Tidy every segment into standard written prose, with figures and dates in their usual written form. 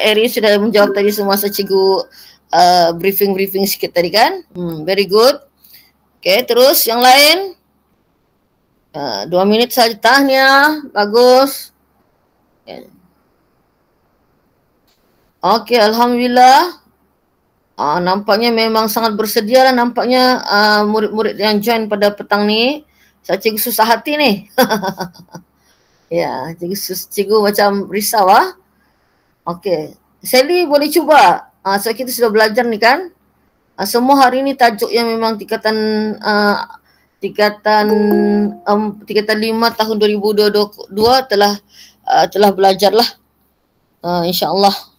Aries sudah menjawab tadi semua cikgu briefing sikit tadi kan. Very good. Okay, terus yang lain. 2 minit saja. Tahniah, bagus. Okay, Alhamdulillah. Nampaknya memang sangat bersedia lah nampaknya murid-murid yang join pada petang ni. Saya cikgu susah hati ni. Ya, cikgu macam risau lah. Okay. Sally boleh cuba. So kita sudah belajar ni kan. Semua hari ni tajuk yang memang tingkatan 5 tahun 2022 telah belajar lah. InsyaAllah.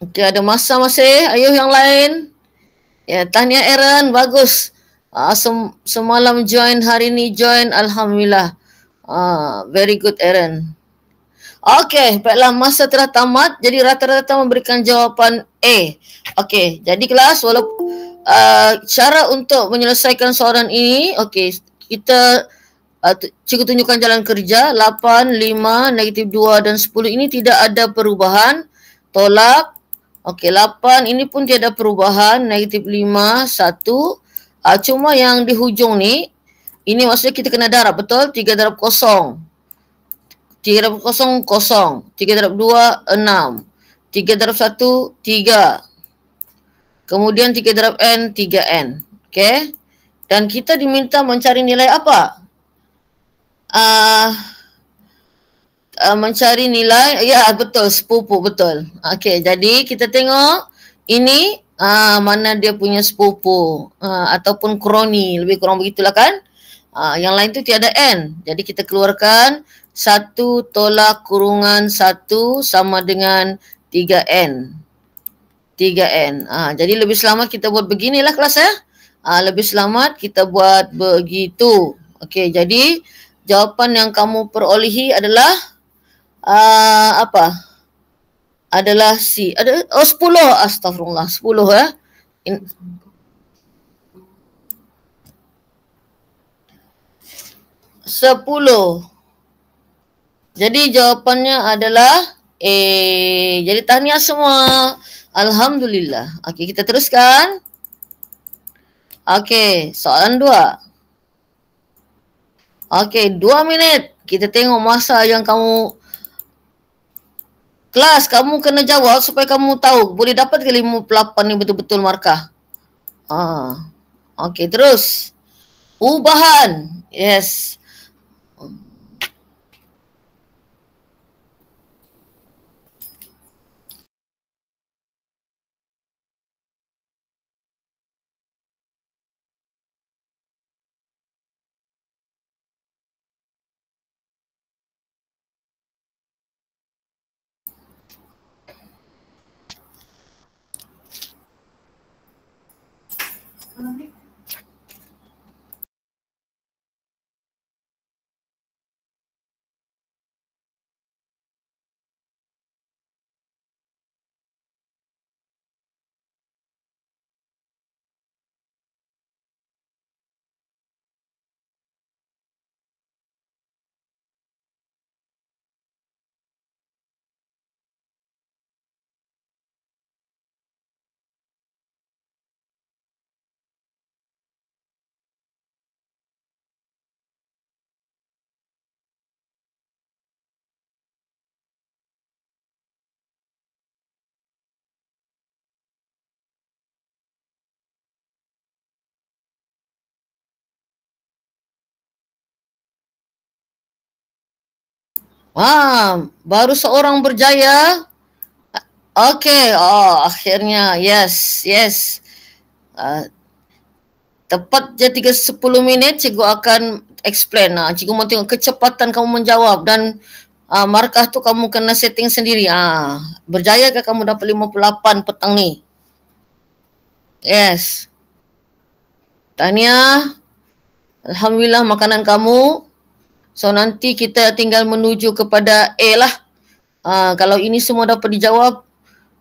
Okay, ada masa masih. Ayo yang lain. Ya, tahniah Aaron, bagus. Semalam join, hari ni join, Alhamdulillah. Very good Aaron. Okay, baiklah masa telah tamat. Jadi rata-rata memberikan jawapan A. Okay, jadi kelas walaupun cara untuk menyelesaikan soalan ini, okay, kita cikgu tunjukkan jalan kerja 8, 5, -2 dan 10 ini tidak ada perubahan. Tolak. Okey, 8 ini pun tiada perubahan, -5, 1. Cuma yang di hujung ni, ini maksudnya kita kena darab, betul? 3 darab 0. 3 darab 0, 0. 3 darab 2, 6. 3 darab 1, 3. Kemudian 3 darab N, 3N. Okey. Dan kita diminta mencari nilai apa? Mencari nilai, ya betul, sepupu, betul. Okey, jadi kita tengok ini mana dia punya sepupu ataupun kroni, lebih kurang begitulah kan. Yang lain tu tiada N. Jadi kita keluarkan 1 tolak kurungan 1 sama dengan 3N. 3N. Jadi lebih selamat kita buat beginilah kelas ya. Lebih selamat kita buat begitu. Okey, jadi jawapan yang kamu perolehi adalah apa? Adalah C. 10. Astagfirullah. 10 ya. 10. Jadi jawapannya adalah A. Jadi tahniah semua. Alhamdulillah. Okey, kita teruskan. Okey, soalan 2. Okey, 2 minit. Kita tengok masa yang kamu kelas, kamu kena jawab supaya kamu tahu boleh dapat ke 58 ni betul-betul markah. Okey, terus. Ubahan. Yes. Baru seorang berjaya. Okey, akhirnya. Yes. Tepat je 10 minit cikgu akan explain. Cikgu mau tengok kecepatan kamu menjawab dan markah tu kamu kena setting sendiri. Berjaya ke kamu dapat 58 petang ni? Yes. Tahniah. Alhamdulillah makanan kamu. So nanti kita tinggal menuju kepada A lah. Kalau ini semua dapat dijawab,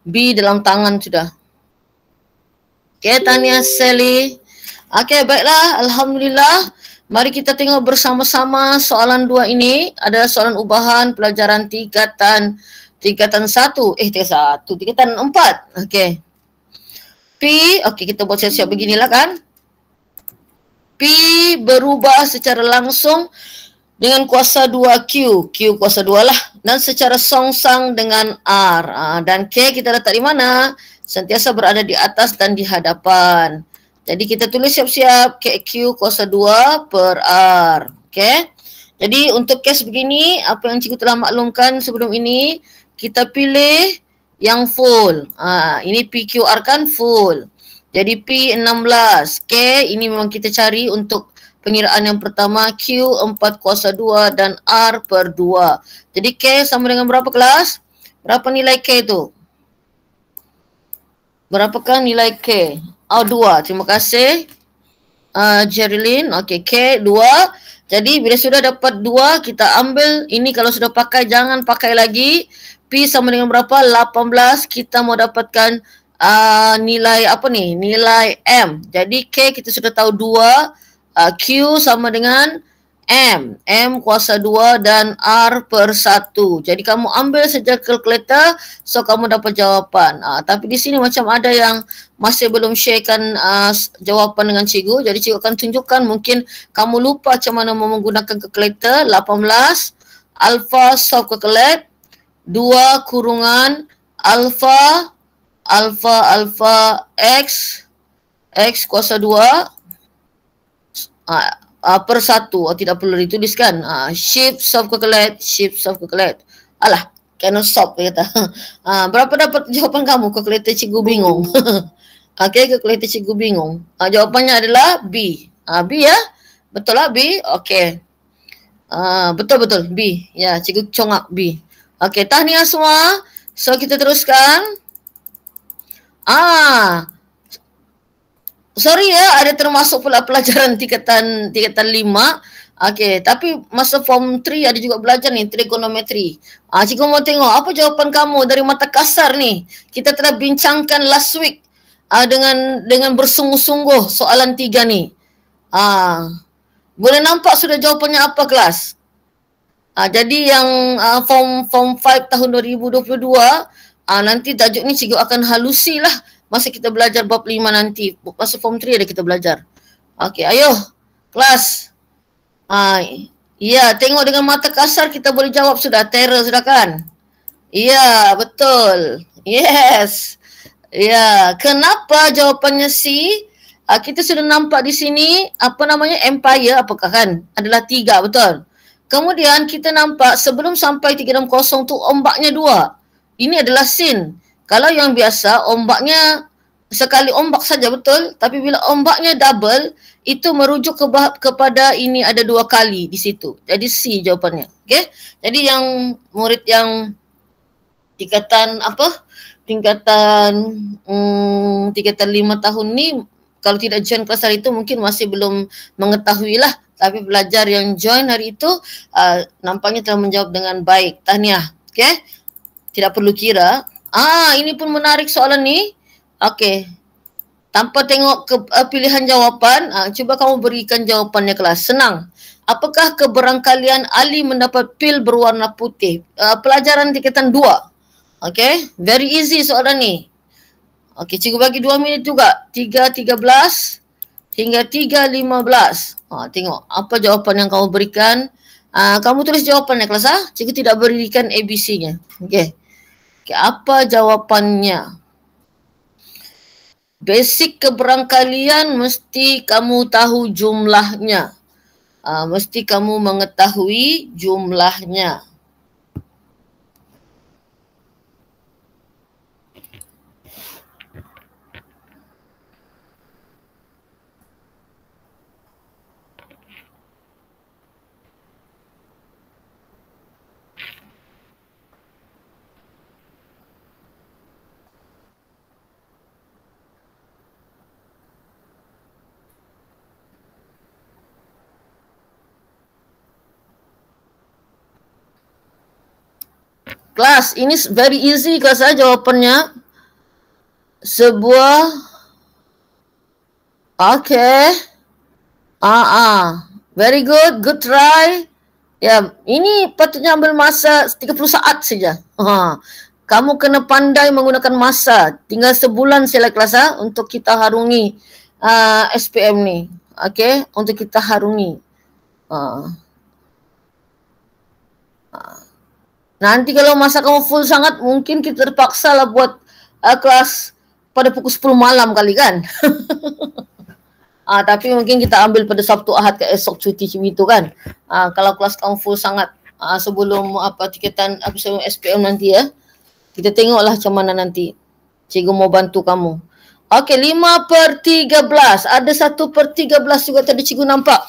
B dalam tangan sudah. Okay, tahniah Sally. Okay, baiklah. Alhamdulillah. Mari kita tengok bersama-sama soalan 2 ini. Ada soalan ubahan pelajaran tingkatan 4. Okey. P, okey kita buat siap-siap beginilah kan. P berubah secara langsung dengan kuasa 2Q. Q kuasa 2 lah. Dan secara songsang dengan R. Dan K kita letak di mana? Sentiasa berada di atas dan di hadapan. Jadi kita tulis siap-siap KQ kuasa 2 per R. Okey. Jadi untuk kes begini, apa yang cikgu telah maklumkan sebelum ini, kita pilih yang full. Ini PQR kan full. Jadi P16. K ini memang kita cari untuk pengiraan yang pertama, Q 4 kuasa 2 dan R per 2. Jadi K sama dengan berapa kelas? Berapa nilai K tu? Berapakah nilai K? 2. Terima kasih. Jerilyn. Okey, K 2. Jadi bila sudah dapat 2, kita ambil ini. Kalau sudah pakai, jangan pakai lagi. P sama dengan berapa? 18. Kita mau dapatkan nilai apa ni? Nilai M. Jadi K kita sudah tahu 2. Q sama dengan M. M kuasa 2 dan R per 1. Jadi kamu ambil saja kalkulator, so kamu dapat jawapan. Tapi di sini macam ada yang masih belum sharekan jawapan dengan cikgu. Jadi cikgu akan tunjukkan, mungkin kamu lupa macam mana menggunakan kalkulator. 18 alpha soft calculate 2 kurungan alpha X kuasa 2 per 1. Tidak perlu dituliskan. Shift soft calculate. Alah, cannot solve kata. Berapa dapat jawapan kamu? Kalkulator cikgu bingung. Okey, kalkulator cikgu bingung. Jawapannya adalah B. B ya? Betul lah B? Okey. Betul B. Ya, cikgu congak B. Okey, tahniah semua. So kita teruskan. Sorry ya, ada termasuk pula pelajaran tingkatan 5. Okey, tapi masa form 3 ada juga belajar ni trigonometri. Cikgu mau tengok apa jawapan kamu dari mata kasar ni. Kita telah bincangkan last week dengan bersungguh-sungguh soalan 3 ni. Boleh nampak sudah jawapannya apa kelas? Jadi yang form 5 tahun 2022, nanti tajuk ni cikgu akan halusi lah masa kita belajar bab 5 nanti. Masa form 3 ada kita belajar. Okey, ayo kelas. Ya, tengok dengan mata kasar kita boleh jawab sudah. Terror sudah kan? Ya, betul. Yes. Ya, kenapa jawapannya C? Kita sudah nampak di sini apa namanya empire apakah kan? Adalah 3, betul. Kemudian kita nampak sebelum sampai 360 tu ombaknya 2. Ini adalah sin. Kalau yang biasa ombaknya sekali ombak saja, betul, tapi bila ombaknya double itu merujuk kepada ini ada 2 kali di situ. Jadi C jawapannya. Okey. Jadi yang murid yang tingkatan 5 tahun ni kalau tidak join kelas hari itu mungkin masih belum mengetahui lah, tapi belajar yang join hari itu nampaknya telah menjawab dengan baik. Tahniah. Okey. Tidak perlu kira. Ini pun menarik soalan ni. Okey. Tanpa tengok pilihan jawapan, cuba kamu berikan jawapannya kelas. Senang. Apakah keberangkalian Ali mendapat pil berwarna putih? Pelajaran tingkatan 2. Okey. Very easy soalan ni. Okey, cikgu bagi 2 minit juga. 3.13 hingga 3.15. Tengok apa jawapan yang kamu berikan. Kamu tulis jawapannya kelas. Cikgu tidak berikan ABC-nya. Okey. Okay, apa jawapannya? Basic keberangkalian mesti kamu tahu jumlahnya. Mesti kamu mengetahui jumlahnya. Kelas, ini very easy kelas jawapannya. Sebuah okey. Very good, good try. Ya, ini patutnya ambil masa 30 saat saja. Kamu kena pandai menggunakan masa. Tinggal sebulan sila kelas untuk kita harungi SPM ni. Okay, untuk kita harungi. Nanti kalau masa kamu full sangat, mungkin kita terpaksa lah buat kelas pada pukul 10 malam kali kan. Tapi mungkin kita ambil pada Sabtu Ahad ke esok cuti itu kan. Kalau kelas kamu full sangat sebelum tiketan sebelum SPM nanti ya. Kita tengoklah macam mana nanti. Cikgu mau bantu kamu. Okey, 5/13. Ada 1/13 juga tadi cikgu nampak.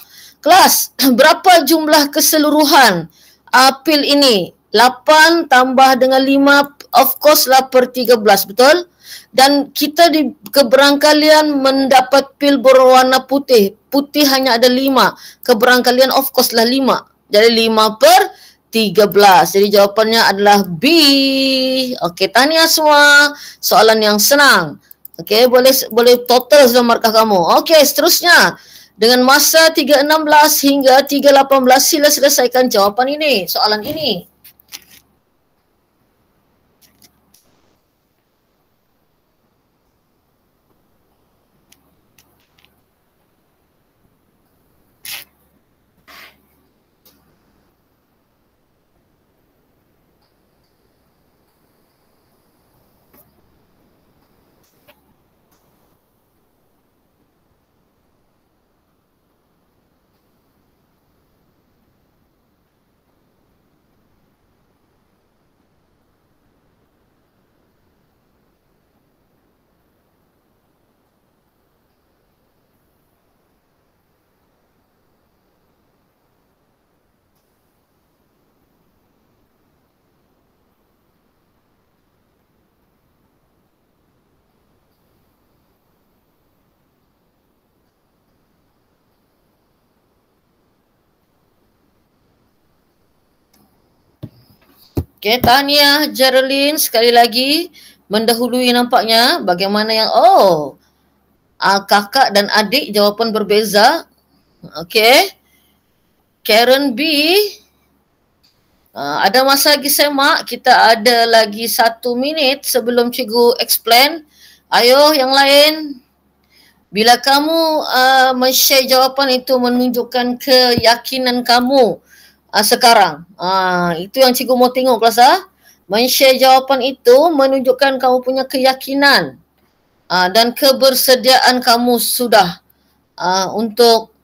Kelas, berapa jumlah keseluruhan pil ini? 8 tambah dengan 5 of course lah per 13, betul? Dan kita di keberangkalian mendapat pil berwarna putih. Putih hanya ada 5. Keberangkalian of course lah 5. Jadi 5/13. Jadi jawapannya adalah B. Okey, tahniah semua. Soalan yang senang. Okey, boleh total sudah markah kamu. Okey, seterusnya. Dengan masa 3.16 hingga 3.18 sila selesaikan jawapan ini, soalan ini. Okay, tahniah Geraldine sekali lagi mendahului nampaknya bagaimana yang kakak dan adik jawapan berbeza. Okay, Karen B, ada masa lagi semak, kita ada lagi 1 minit sebelum cikgu explain. Ayo yang lain, bila kamu men-share jawapan itu menunjukkan keyakinan kamu sekarang. Itu yang cikgu mau tengok kelas. Men-share jawapan itu menunjukkan kamu punya keyakinan dan kebersediaan kamu sudah untuk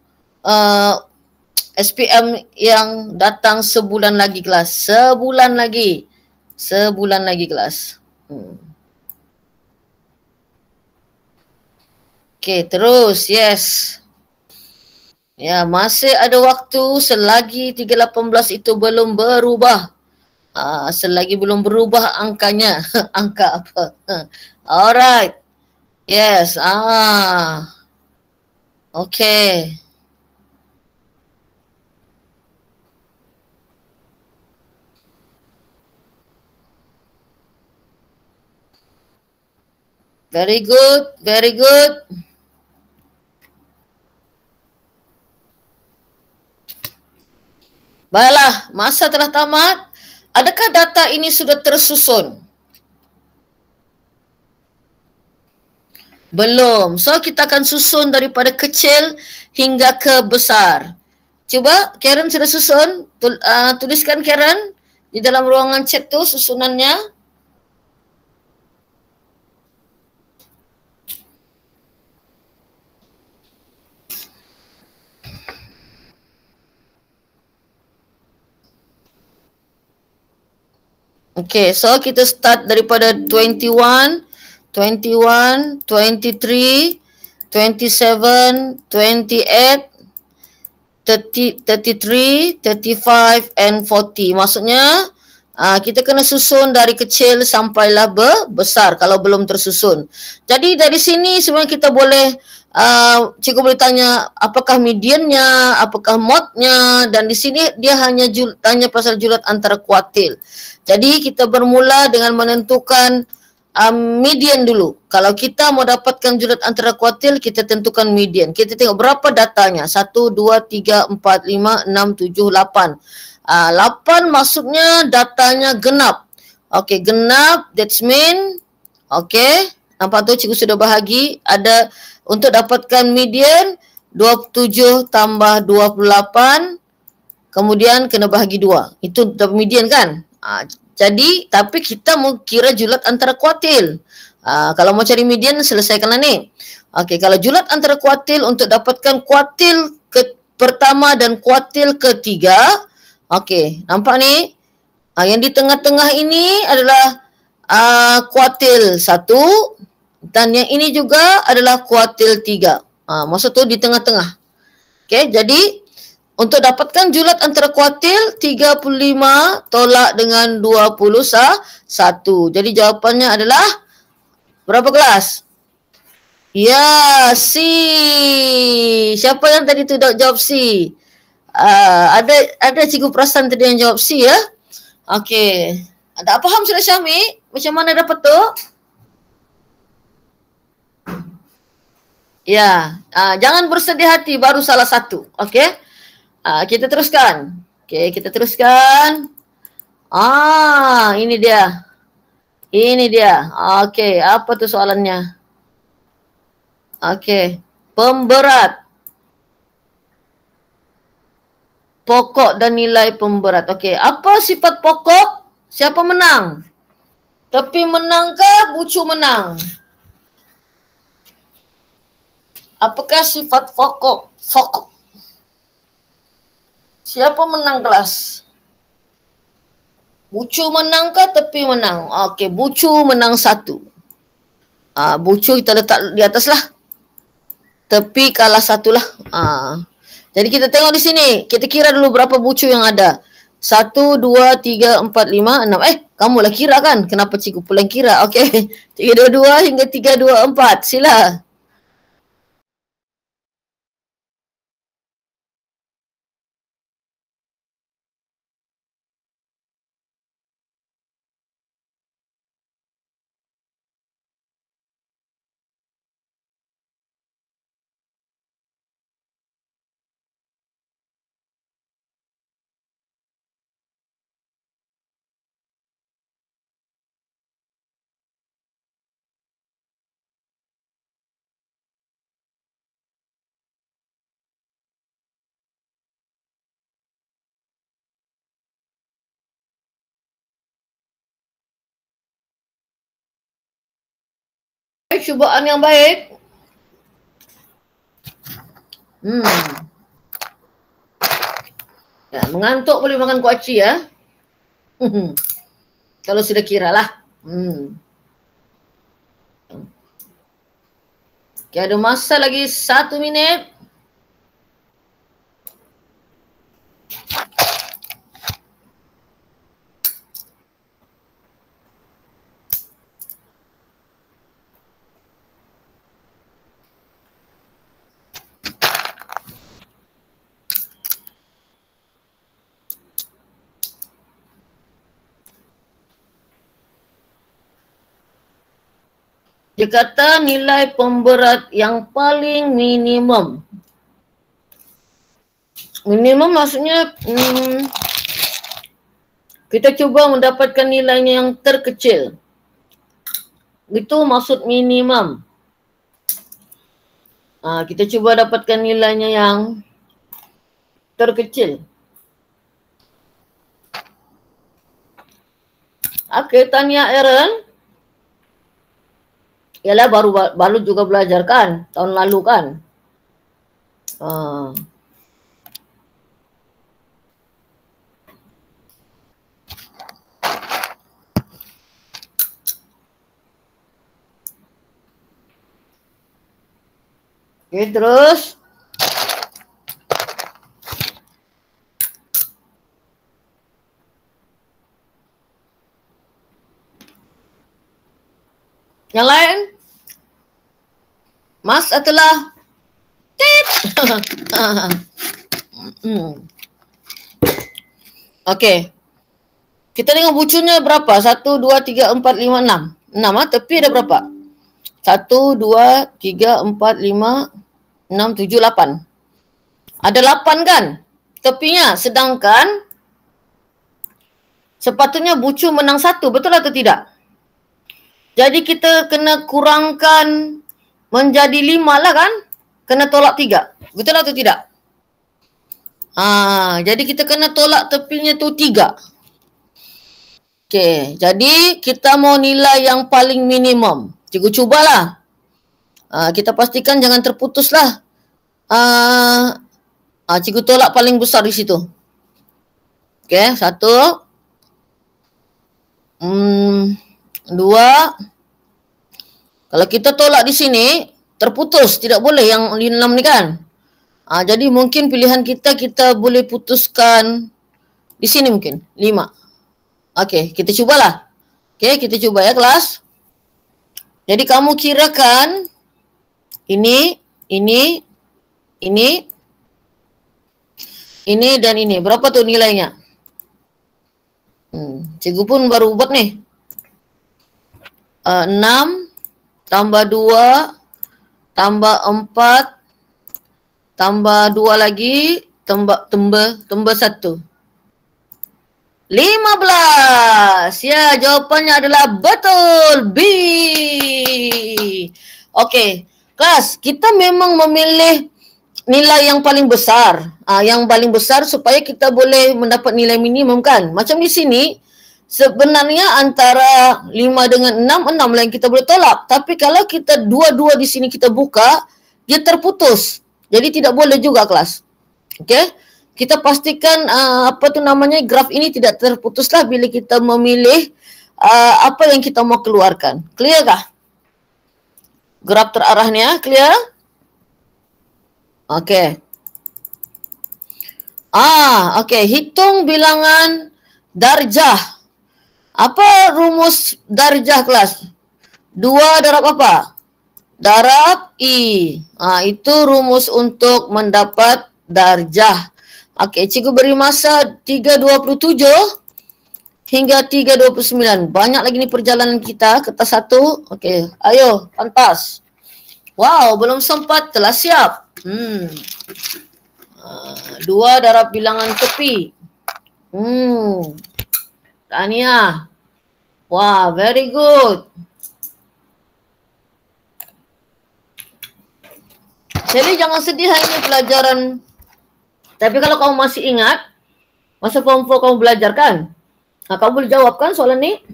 SPM yang datang sebulan lagi kelas. Sebulan lagi kelas. Okay, terus, yes. Ya, masih ada waktu selagi 3.18 itu belum berubah. Selagi belum berubah angkanya. Angka apa? Alright. Yes. Okay. Very good, very good. Baiklah, masa telah tamat. Adakah data ini sudah tersusun? Belum. So, kita akan susun daripada kecil hingga ke besar. Cuba, Karen sudah susun. Tuliskan Karen di dalam ruangan chat tu susunannya. Okay, so kita start daripada 21, 23, 27, 28, 33, 35 and 40. Maksudnya kita kena susun dari kecil sampailah besar kalau belum tersusun. Jadi dari sini sebenarnya kita boleh cikgu boleh tanya apakah mediannya, apakah modnya, dan di sini dia hanya tanya pasal julat antara kuartil. Jadi kita bermula dengan menentukan median dulu. Kalau kita mau dapatkan julat antara kuartil, kita tentukan median. Kita tengok berapa datanya. 1, 2, 3, 4, 5, 6, 7, 8. 8 maksudnya datanya genap. Okey, genap, that's mean. Okey, nampak tu cikgu sudah bahagi. Ada untuk dapatkan median, 27 tambah 28. Kemudian kena bahagi 2. Itu median kan? Jadi, tapi kita mau kira julat antara kuartil. Kalau mau cari median, selesaikanlah ni. Okey, kalau julat antara kuartil untuk dapatkan kuartil pertama dan kuartil ketiga. Okey, nampak ni? Yang di tengah-tengah ini adalah kuartil 1 dan yang ini juga adalah kuartil 3. Maksud tu di tengah-tengah. Okey, jadi untuk dapatkan julat antara kuartil, 35 tolak dengan 21. Jadi jawapannya adalah berapa kelas? Ya, C. Siapa yang tadi tu jawab C? Ada cikgu perasan tadi yang jawab C ya? Okey. Ada faham sudah Syami? Macam mana dapat tu? Ya, jangan bersedih hati baru salah satu. Okey. Kita teruskan. Okey, kita teruskan. Ini dia. Ini dia. Okey, apa tu soalannya? Okey, pemberat. Pokok dan nilai pemberat. Okey, apa sifat pokok? Siapa menang? Tepi menang ke bucu menang? Apakah sifat pokok? Siapa menang kelas? Bucu menang ke tepi menang? Okey, bucu menang 1. Bucu kita letak di atas lah. Tepi kalah 1 lah. Jadi kita tengok di sini. Kita kira dulu berapa bucu yang ada. 1, 2, 3, 4, 5, 6. Kamulah kira kan? Kenapa cikgu pula yang kira? Okey. 3, 2, 2 hingga 3, 2, 4. Sila. Cubaan yang baik. Ya, mengantuk boleh makan kuaci ya. Kalau sudah kira lah. Okay, ada masa lagi 1 minit. Dia kata nilai pemberat yang paling minimum. Minimum maksudnya kita cuba mendapatkan nilainya yang terkecil. Itu maksud minimum. Kita cuba dapatkan nilainya yang terkecil. Okey, Tania Aaron. Yalah baru juga belajar kan, tahun lalu kan. Okey, terus. Yang lain? Mas adalah tit. Okey. Kita tengok bucunya berapa? 1, 2, 3, 4, 5, 6. 6 tepi ada berapa? 1, 2, 3, 4, 5, 6, 7, 8. Ada 8 kan tepinya, sedangkan sepatutnya bucu menang 1, betul atau tidak? Jadi kita kena kurangkan menjadi 5 lah kan? Kena tolak 3, betul atau tidak? Jadi kita kena tolak tepinya tu 3. Okey, jadi kita mau nilai yang paling minimum. Cikgu cubalah. Kita pastikan jangan terputus lah. Cikgu tolak paling besar di situ. Okey, 1, 2. Kalau kita tolak di sini, terputus. Tidak boleh yang 6 ni kan. Jadi mungkin pilihan kita boleh putuskan di sini mungkin, 5. Okey, kita cubalah. Okey, kita cuba ya kelas. Jadi kamu kirakan ini dan ini. Berapa tuh nilainya? Cikgu pun baru buat nih. 6 tambah 2 tambah 4 tambah 2 lagi tambah 1. 15. Ya, jawapannya adalah betul. B. Okey, kelas, kita memang memilih nilai yang paling besar. Yang paling besar supaya kita boleh mendapat nilai minimum kan. Macam di sini, sebenarnya antara 5 dengan 6 lah yang kita boleh tolak. Tapi kalau kita dua-dua di sini kita buka, dia terputus. Jadi tidak boleh juga kelas. Okey. Kita pastikan graf ini tidak terputuslah bila kita memilih apa yang kita mau keluarkan. Clear kah? Graf terarahnya, clear? Okey. Okey, hitung bilangan darjah. Apa rumus darjah kelas? 2 darab apa? Darab I. Itu rumus untuk mendapat darjah. Okey, cikgu beri masa 3.27 hingga 3.29. Banyak lagi ni perjalanan kita, kertas 1. Okey, ayo, pantas. Wow, belum sempat, telah siap. 2 darab bilangan tepi. Tahniah. Wah, very good. Jadi jangan sedih, ini pelajaran. Tapi kalau kamu masih ingat, masa form 4 kamu belajar kan? Kamu boleh jawab kan soalan ni?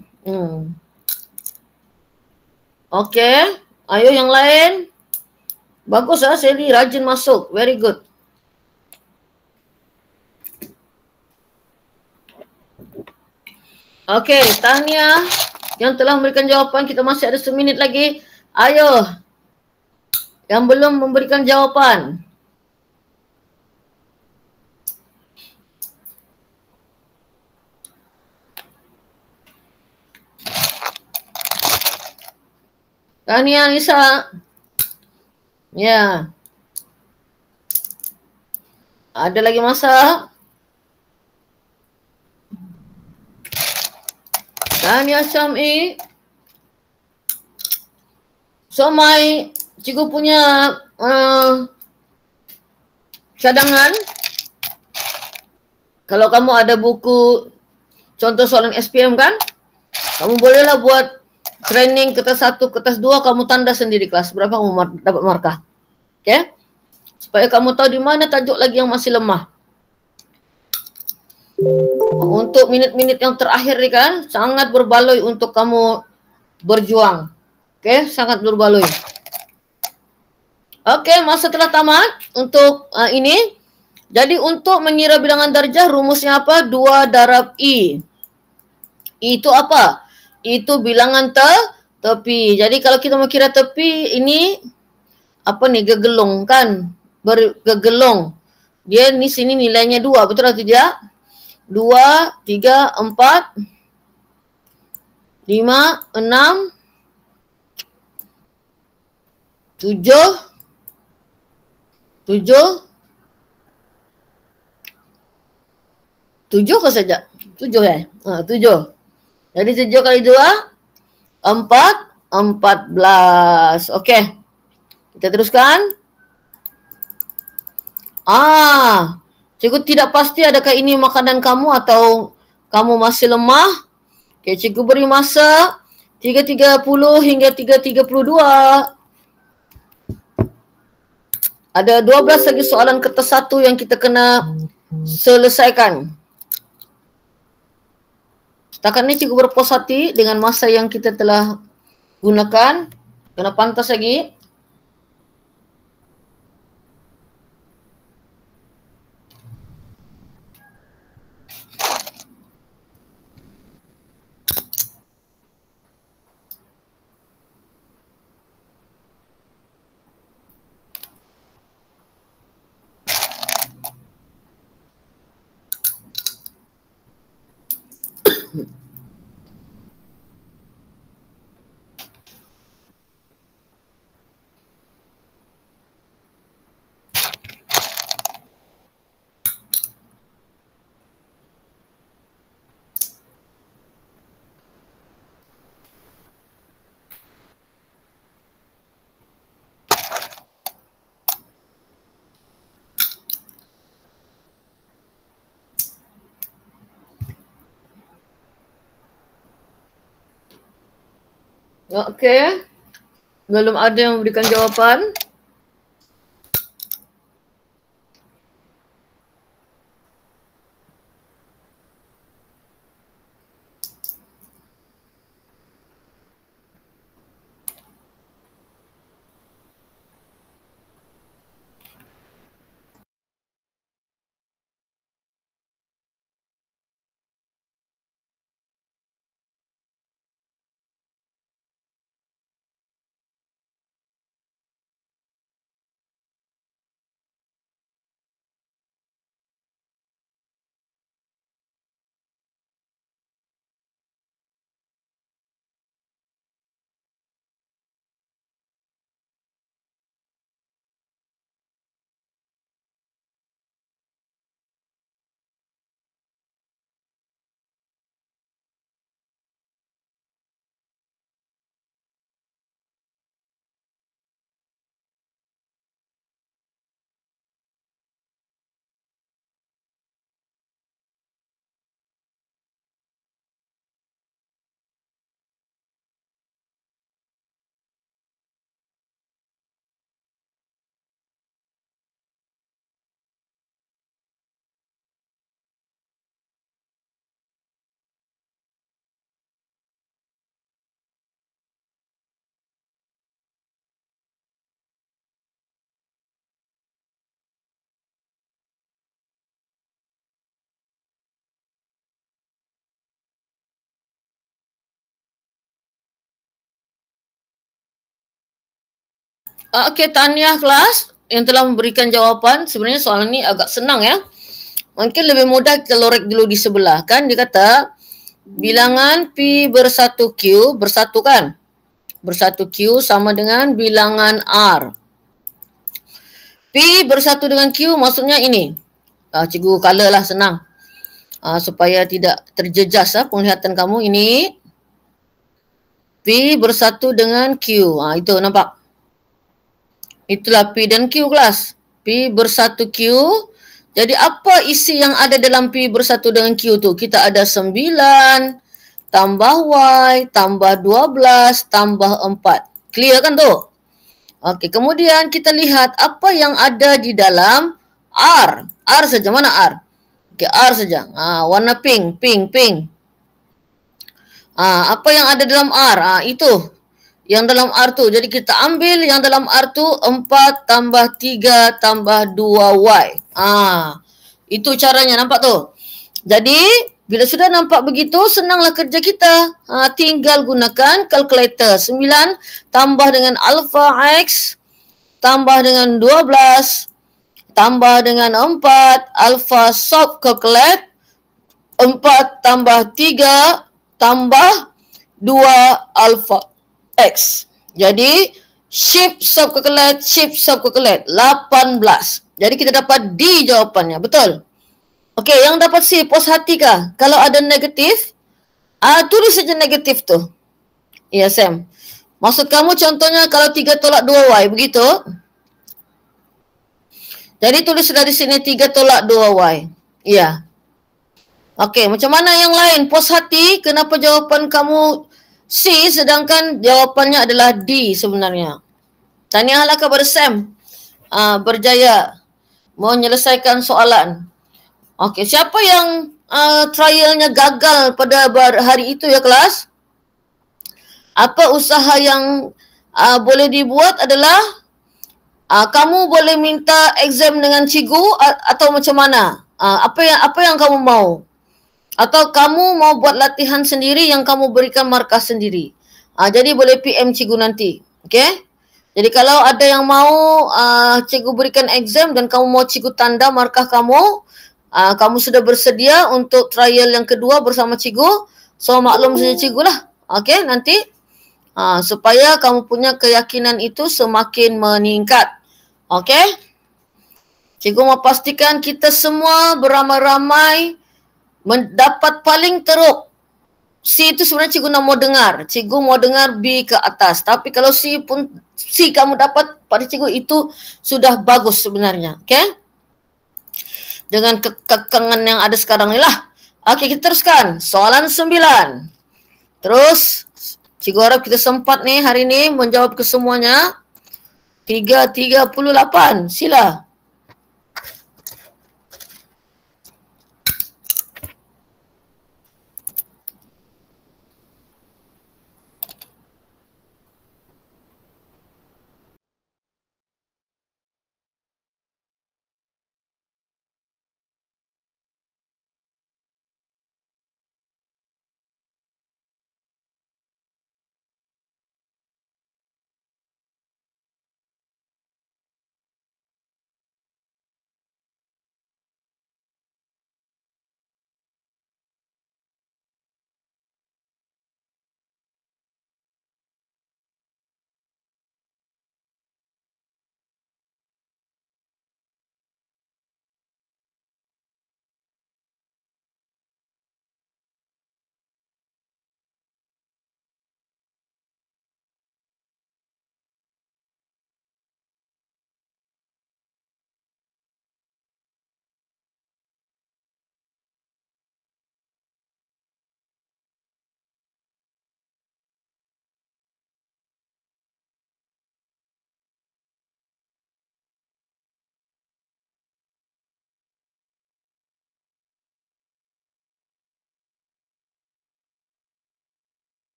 Okey, ayo yang lain. Bagus lah, Sally, rajin masuk. Very good. Okey, tahniah yang telah memberikan jawapan. Kita masih ada 1 minit lagi. Ayo, yang belum memberikan jawapan. Tahniah Nisa. Ya. Ada lagi masa? Tahniah Syam'i. Somai, cikgu punya cadangan. Kalau kamu ada buku contoh soalan SPM kan, kamu bolehlah buat training kertas 1, kertas 2, kamu tanda sendiri kelas berapa kamu dapat markah. Okey? Supaya kamu tahu di mana tajuk lagi yang masih lemah. Untuk minit-minit yang terakhir ni kan, sangat berbaloi untuk kamu berjuang. Okey, sangat berbaloi. Okey, masa telah tamat untuk ini. Jadi untuk mengira bilangan darjah rumusnya apa? 2 darab I. I itu apa? Itu bilangan tepi. Jadi kalau kita mau kira tepi, ini apa nih, gegelung kan? Bergegelung. Dia ni sini nilainya 2, betul atau tidak? 2, 3, 4, 5, 6, 7, 7 ke saja? 7 7. Jadi 7 kali 2, 14. Okey. Kita teruskan. Cikgu tidak pasti adakah ini makanan kamu atau kamu masih lemah. Okey, cikgu beri masa 3.30 hingga 3.32. Ada 12 lagi soalan kertas 1 yang kita kena selesaikan. Setakat ni cikgu berpuas hati dengan masa yang kita telah gunakan. Kena pantas lagi. Okey. Belum ada yang memberikan jawapan. Okey, tahniah kelas yang telah memberikan jawapan. Sebenarnya soalan ni agak senang ya. Mungkin lebih mudah kita lorek dulu di sebelah kan. Dia kata bilangan P bersatu Q, bersatu kan? Bersatu Q sama dengan bilangan R. P bersatu dengan Q maksudnya ini. Cikgu color lah, senang. Supaya tidak terjejas penglihatan kamu. Ini P bersatu dengan Q. Itu nampak? Itulah P dan Q kelas. P bersatu Q. Jadi apa isi yang ada dalam P bersatu dengan Q tu? Kita ada 9 tambah Y tambah 12 tambah 4. Clear kan tu? Okey, kemudian kita lihat apa yang ada di dalam R. R saja, mana R? Okey, R saja. Warna pink. Apa yang ada dalam R? Itu. Yang dalam R tu. Jadi kita ambil yang dalam R tu 4 tambah 3 tambah 2Y. Itu caranya, nampak tu. Jadi bila sudah nampak begitu, senanglah kerja kita. Tinggal gunakan kalkulator. 9 tambah dengan alpha X tambah dengan 12 tambah dengan 4 alpha sub calculate 4 tambah 3 tambah 2 alpha X. Jadi shift sub calculate 18. Jadi kita dapat D jawapannya, betul? Okey, yang dapat C puas hati kah? Kalau ada negatif, tulis saja negatif tu. Ya, Sam. Maksud kamu contohnya kalau 3 tolak 2Y, begitu? Jadi tulis dari sini 3 tolak 2Y. Iya. Okey, macam mana yang lain? Puas hati, kenapa jawapan kamu C sedangkan jawapannya adalah D sebenarnya? Tahniahlah kepada Sam. Berjaya menyelesaikan soalan. Okey, siapa yang trialnya gagal pada hari itu ya kelas? Apa usaha yang boleh dibuat adalah kamu boleh minta exam dengan cikgu atau macam mana? Apa yang kamu mau? Atau kamu mau buat latihan sendiri yang kamu berikan markah sendiri. Jadi boleh PM cikgu nanti. Okey? Jadi kalau ada yang mau cikgu berikan exam dan kamu mau cikgu tanda markah kamu, kamu sudah bersedia untuk trial yang kedua bersama cikgu, so maklum saja cikgu lah. Okey, nanti supaya kamu punya keyakinan itu semakin meningkat. Okey? Cikgu mau pastikan kita semua beramai-ramai mendapat paling teruk. C itu sebenarnya cikgu nak mau dengar. Cikgu mau dengar B ke atas. Tapi kalau C kamu dapat pada cikgu itu sudah bagus sebenarnya. Okey? Dengan kekangan yang ada sekarang ni lah. Okey, kita teruskan. Soalan 9. Terus, cikgu harap kita sempat ni hari ni menjawab ke semuanya. 3:38. Sila.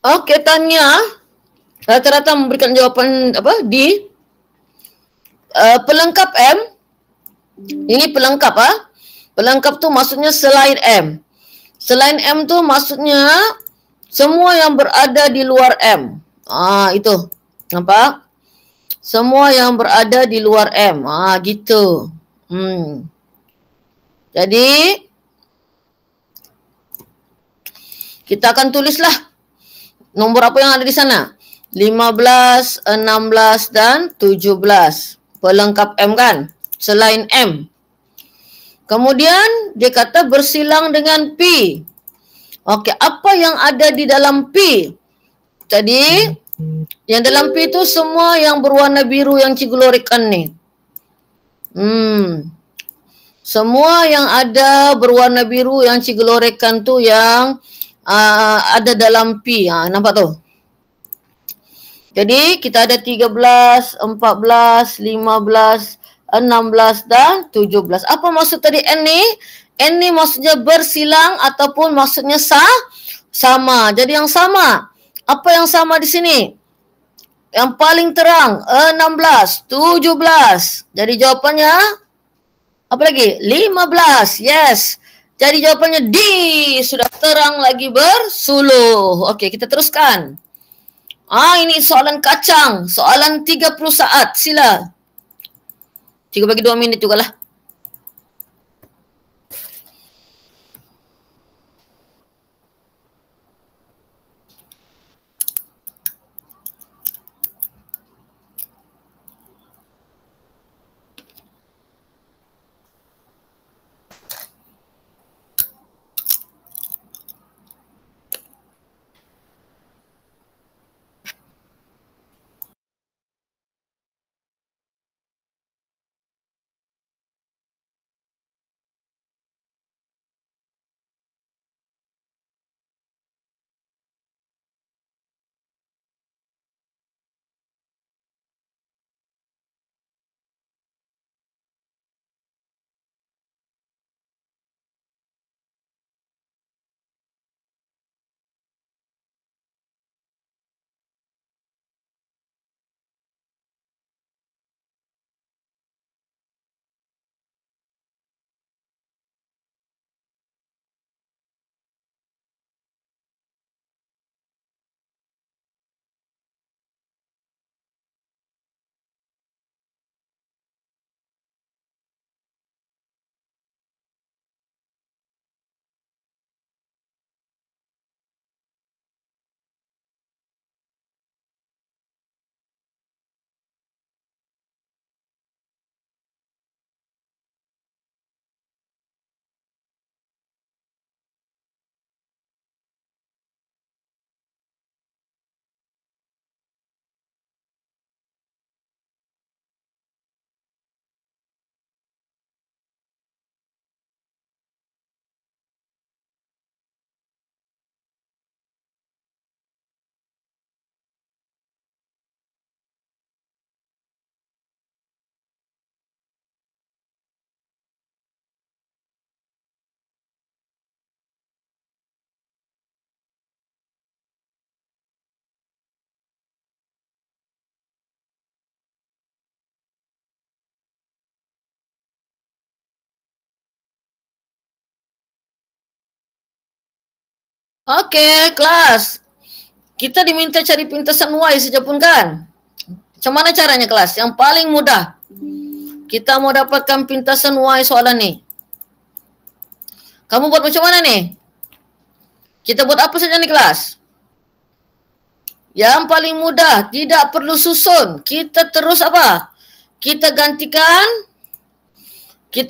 Okey, tanya. Rata-rata memberikan jawapan apa? D. Pelengkap M. Ini pelengkap Pelengkap tu maksudnya selain M. Selain M tu maksudnya semua yang berada di luar M. Itu. Nampak? Semua yang berada di luar M. Gitu. Jadi kita akan tulislah nombor apa yang ada di sana. 15, 16 dan 17. Pelengkap M kan? Selain M. Kemudian dia kata bersilang dengan P. Okey, apa yang ada di dalam P? Tadi yang dalam P itu semua yang berwarna biru yang cikgu lorikan ni. Semua yang ada berwarna biru yang cikgu lorikan tu yang ada dalam P. Nampak tu? Jadi kita ada 13, 14, 15, 16 dan 17. Apa maksud tadi N ni? N ni maksudnya bersilang ataupun maksudnya sama. Jadi yang sama. Apa yang sama di sini? Yang paling terang 16, 17. Jadi jawapannya apa lagi? 15. Yes. Jadi jawapannya D. Sudah terang lagi bersuluh. Okey, kita teruskan. Ini soalan kacang. Soalan 30 saat. Sila. 3/2 minit jugalah. Okey, kelas. Kita diminta cari pintasan Y saja pun kan? Macam mana caranya kelas? Yang paling mudah. Kita mau dapatkan pintasan Y soalan ni. Kamu buat macam mana ni? Kita buat apa saja ni kelas? Yang paling mudah, tidak perlu susun. Kita terus apa? Kita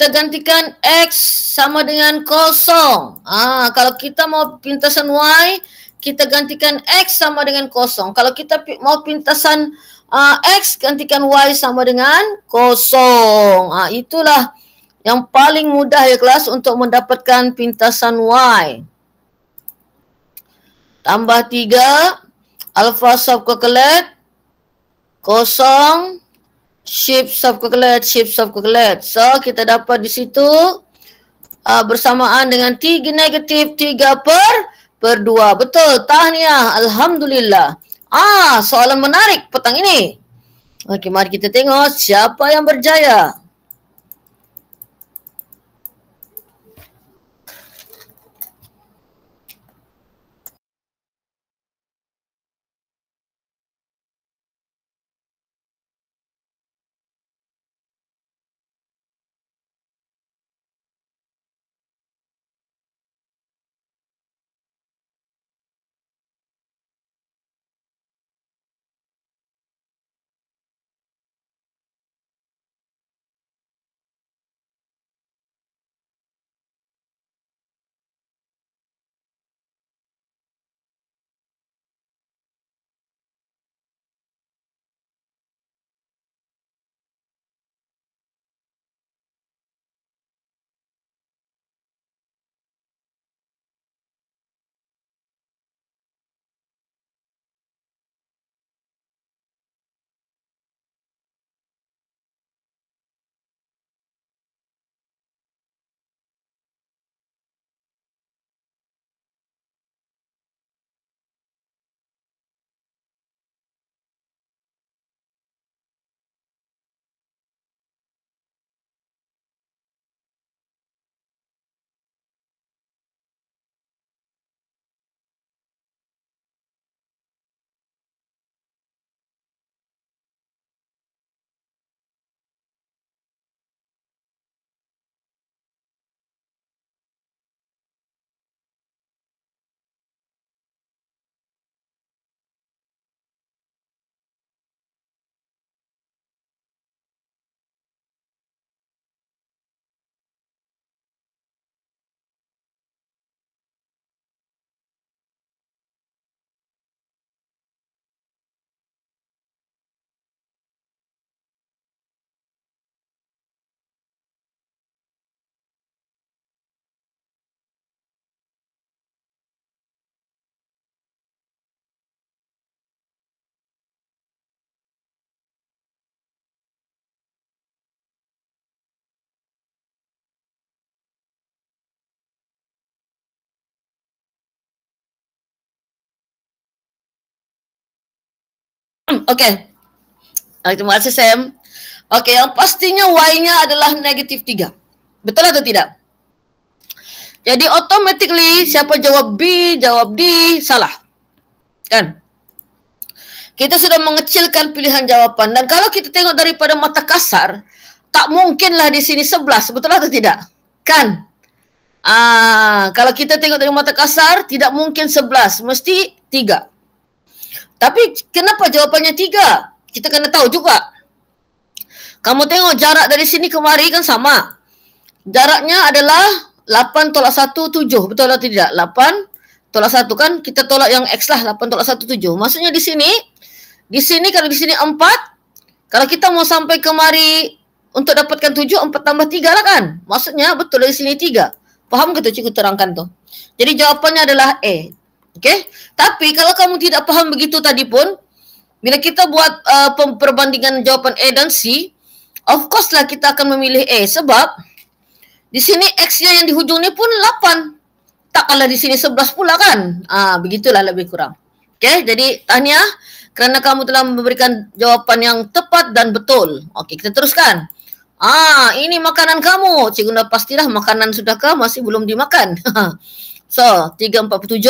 gantikan X sama dengan kosong. Kalau kita mau pintasan Y, kita gantikan X sama dengan kosong. Kalau kita mau pintasan X, gantikan Y sama dengan kosong. Itulah yang paling mudah ya kelas untuk mendapatkan pintasan Y. Tambah 3, alpha subcalculate, kosong, shift subcalculate. So, kita dapat di situ bersamaan dengan negatif 3/2. Betul, tahniah, alhamdulillah. Soalan menarik petang ini. Okey, mari kita tengok siapa yang berjaya. Okey. Terima kasih Sam. Okey, yang pastinya Y-nya adalah negatif 3. Betul atau tidak? Jadi automatically siapa jawab B, jawab D, salah. Kan? Kita sudah mengecilkan pilihan jawapan. Dan kalau kita tengok daripada mata kasar, tak mungkinlah di sini 11. Betul atau tidak? Kan? Kalau kita tengok dari mata kasar, tidak mungkin 11. Mesti 3. Tapi kenapa jawapannya 3? Kita kena tahu juga. Kamu tengok jarak dari sini kemari kan sama. Jaraknya adalah 8 tolak 1, 7. Betul atau tidak? 8 tolak 1 kan kita tolak yang X lah. 8 tolak 1, 7. Maksudnya di sini kalau di sini 4. Kalau kita mau sampai kemari untuk dapatkan 7, 4 tambah 3 lah kan. Maksudnya betul dari sini 3. Faham ke tu cikgu terangkan tu? Jadi jawapannya adalah A. Okey? Tapi kalau kamu tidak faham begitu tadi pun, bila kita buat perbandingan jawapan A dan C, of course lah kita akan memilih A sebab di sini X-nya yang di hujung ni pun 8. Tak kalah di sini 11 pula kan? Begitulah lebih kurang. Okey, jadi tahniah kerana kamu telah memberikan jawapan yang tepat dan betul. Okey, kita teruskan. Ini makanan kamu. Cikgu dah pastilah makanan sudahkah? Masih belum dimakan. So, 347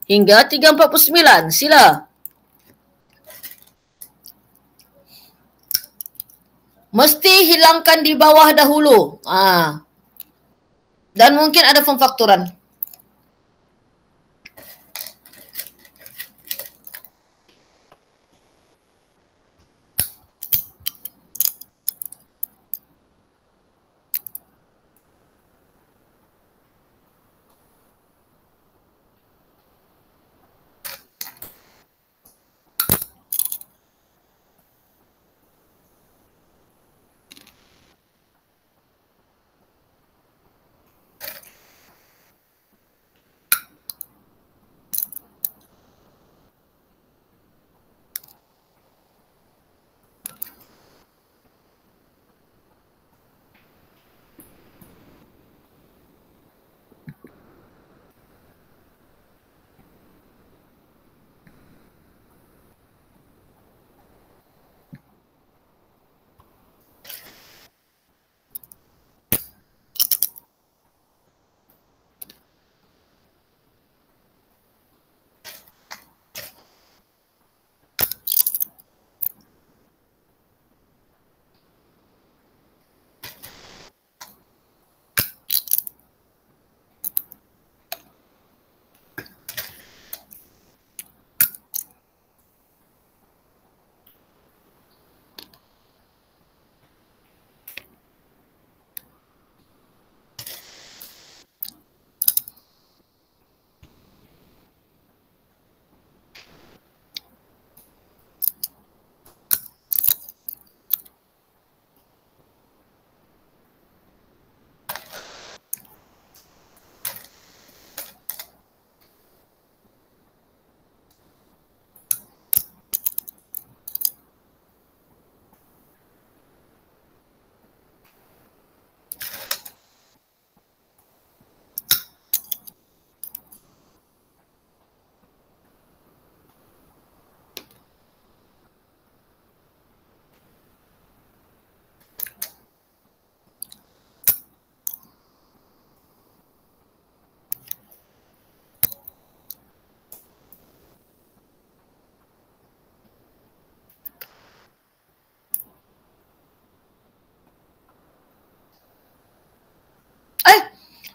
hingga 349. Sila. Mesti hilangkan di bawah dahulu. Dan mungkin ada pemfaktoran.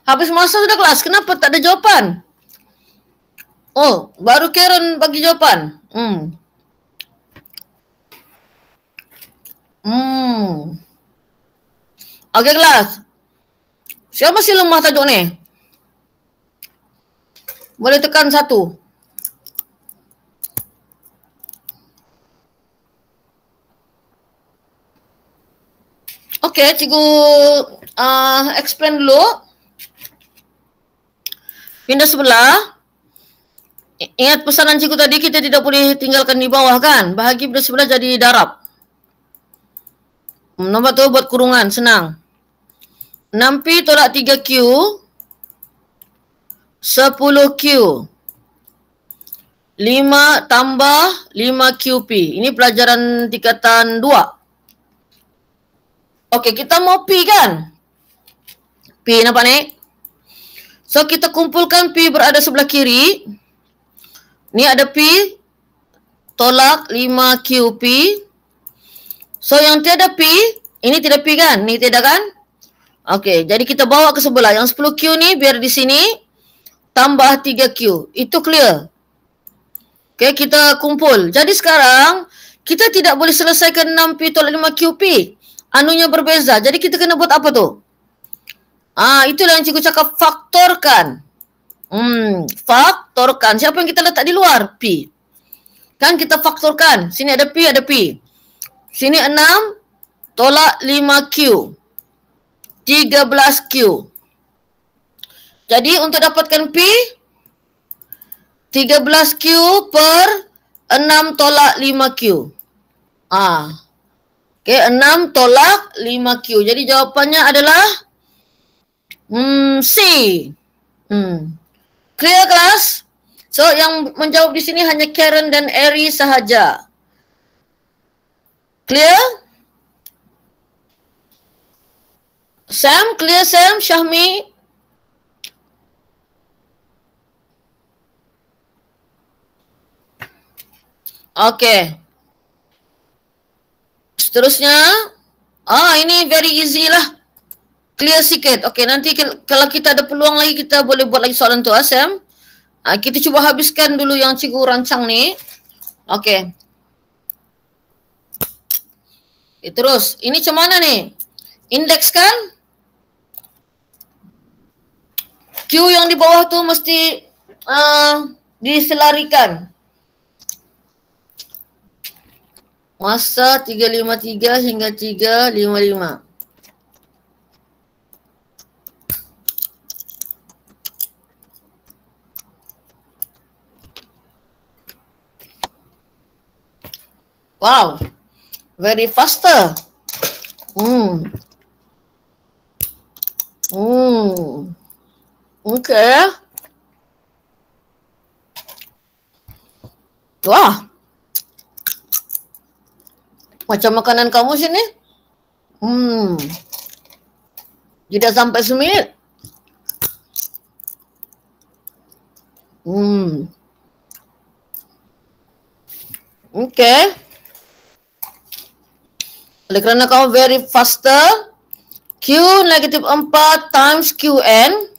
Habis masa sudah kelas, kenapa tak ada jawapan? Oh, baru Karen bagi jawapan. Okey kelas. Siapa masih lemah tajuk ni? Boleh tekan 1. Okey, cikgu explain dulu. Pindah sebelah. Ingat pesanan cikgu tadi, kita tidak boleh tinggalkan di bawah kan? Bahagi pindah sebelah jadi darab. Nombor tu buat kurungan, senang. 6P tolak 3Q 10Q 5 tambah 5 QP. Ini pelajaran tingkatan 2. Okey, kita mau P kan? P nampak ni? So, kita kumpulkan P berada sebelah kiri. Ni ada P. Tolak 5 QP. So, yang tiada P. Ini tidak P kan? Ni tidak kan? Okey, jadi kita bawa ke sebelah. Yang 10Q ni biar di sini. Tambah 3Q. Itu clear. Okey, kita kumpul. Jadi sekarang, kita tidak boleh selesaikan 6P tolak 5QP. Anunya berbeza. Jadi kita kena buat apa tu? Itulah yang cikgu cakap faktorkan. Faktorkan. Siapa yang kita letak di luar? P. Kan kita faktorkan. Sini ada P, ada P. Sini 6 tolak 5Q. 13Q. Jadi untuk dapatkan P, 13Q per 6 tolak 5Q. Okey, 6 tolak 5Q. Jadi jawapannya adalah C. Clear kelas? So yang menjawab di sini hanya Karen dan Eri sahaja. Clear? Sam, clear Sam? Syahmi? Okay. Seterusnya. Ini very easy lah. Clear sikit. Okay, nanti kalau kita ada peluang lagi, kita boleh buat lagi soalan tu, Sam. Kita cuba habiskan dulu yang cikgu rancang ni. Okay. Terus. Ini macam mana ni? Indeks kan? Q yang di bawah tu mesti diselarikan. Masa 353 hingga 355. Wow. Very faster. Okay. Wah. Macam makanan kamu sini. Tidak sampai seminit. Okay. Oleh kerana kamu very faster, Q negatif 4 times QN.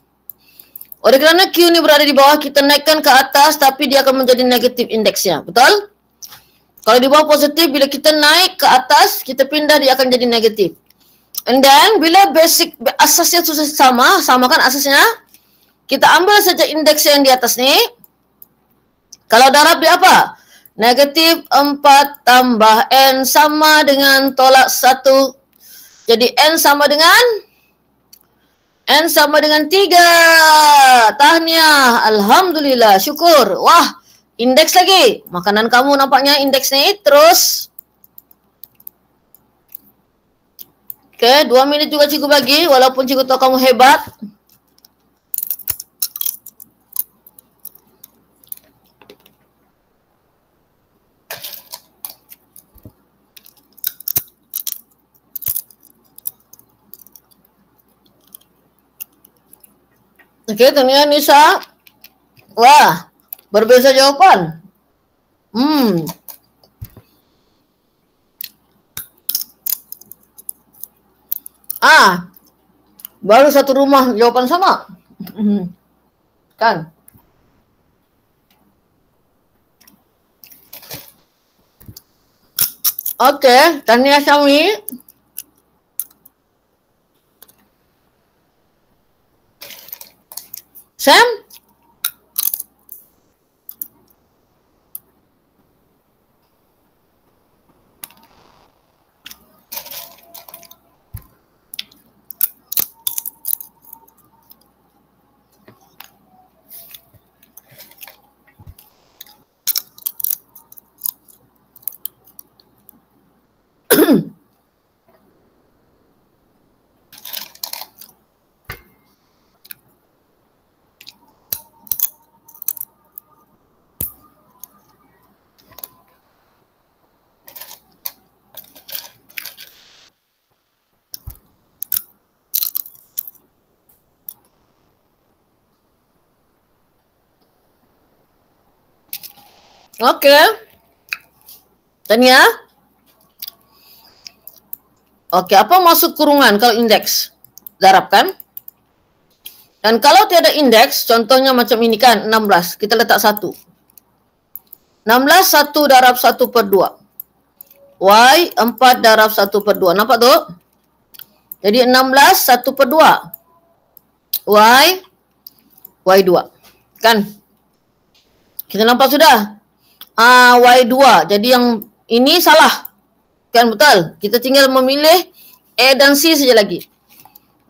Oleh kerana Q ni berada di bawah, kita naikkan ke atas tapi dia akan menjadi negatif indeksnya. Betul? Kalau di bawah positif, bila kita naik ke atas, kita pindah dia akan jadi negatif. And then, bila basic asasnya sama kan asasnya, kita ambil saja indeks yang di atas ni. Kalau darab dia apa? Negatif 4 tambah N sama dengan tolak 1. Jadi N sama dengan 3. Tahniah. Alhamdulillah. Syukur. Wah. Indeks lagi. Makanan kamu nampaknya indeks ni. Terus. Okay. 2 minit juga cikgu bagi. Walaupun cikgu tahu kamu hebat. Okey, tahniah Nisa. Wah, berbeza jawapan. Baru satu rumah jawapan sama. Kan? Okey, tahniah Syami. Sam? Okey. Tania? Okey, apa maksud kurungan kalau indeks? Darab kan? Dan kalau tiada indeks, contohnya macam ini kan, 16. Kita letak 1. 16, 1 darab 1 per 2. Y, 4 darab 1 per 2. Nampak tu? Jadi 16, 1 per 2. Y, Y2. Kan? Kita nampak sudah? Y2. Jadi yang ini salah. Kan betul? Kita tinggal memilih A dan C saja lagi.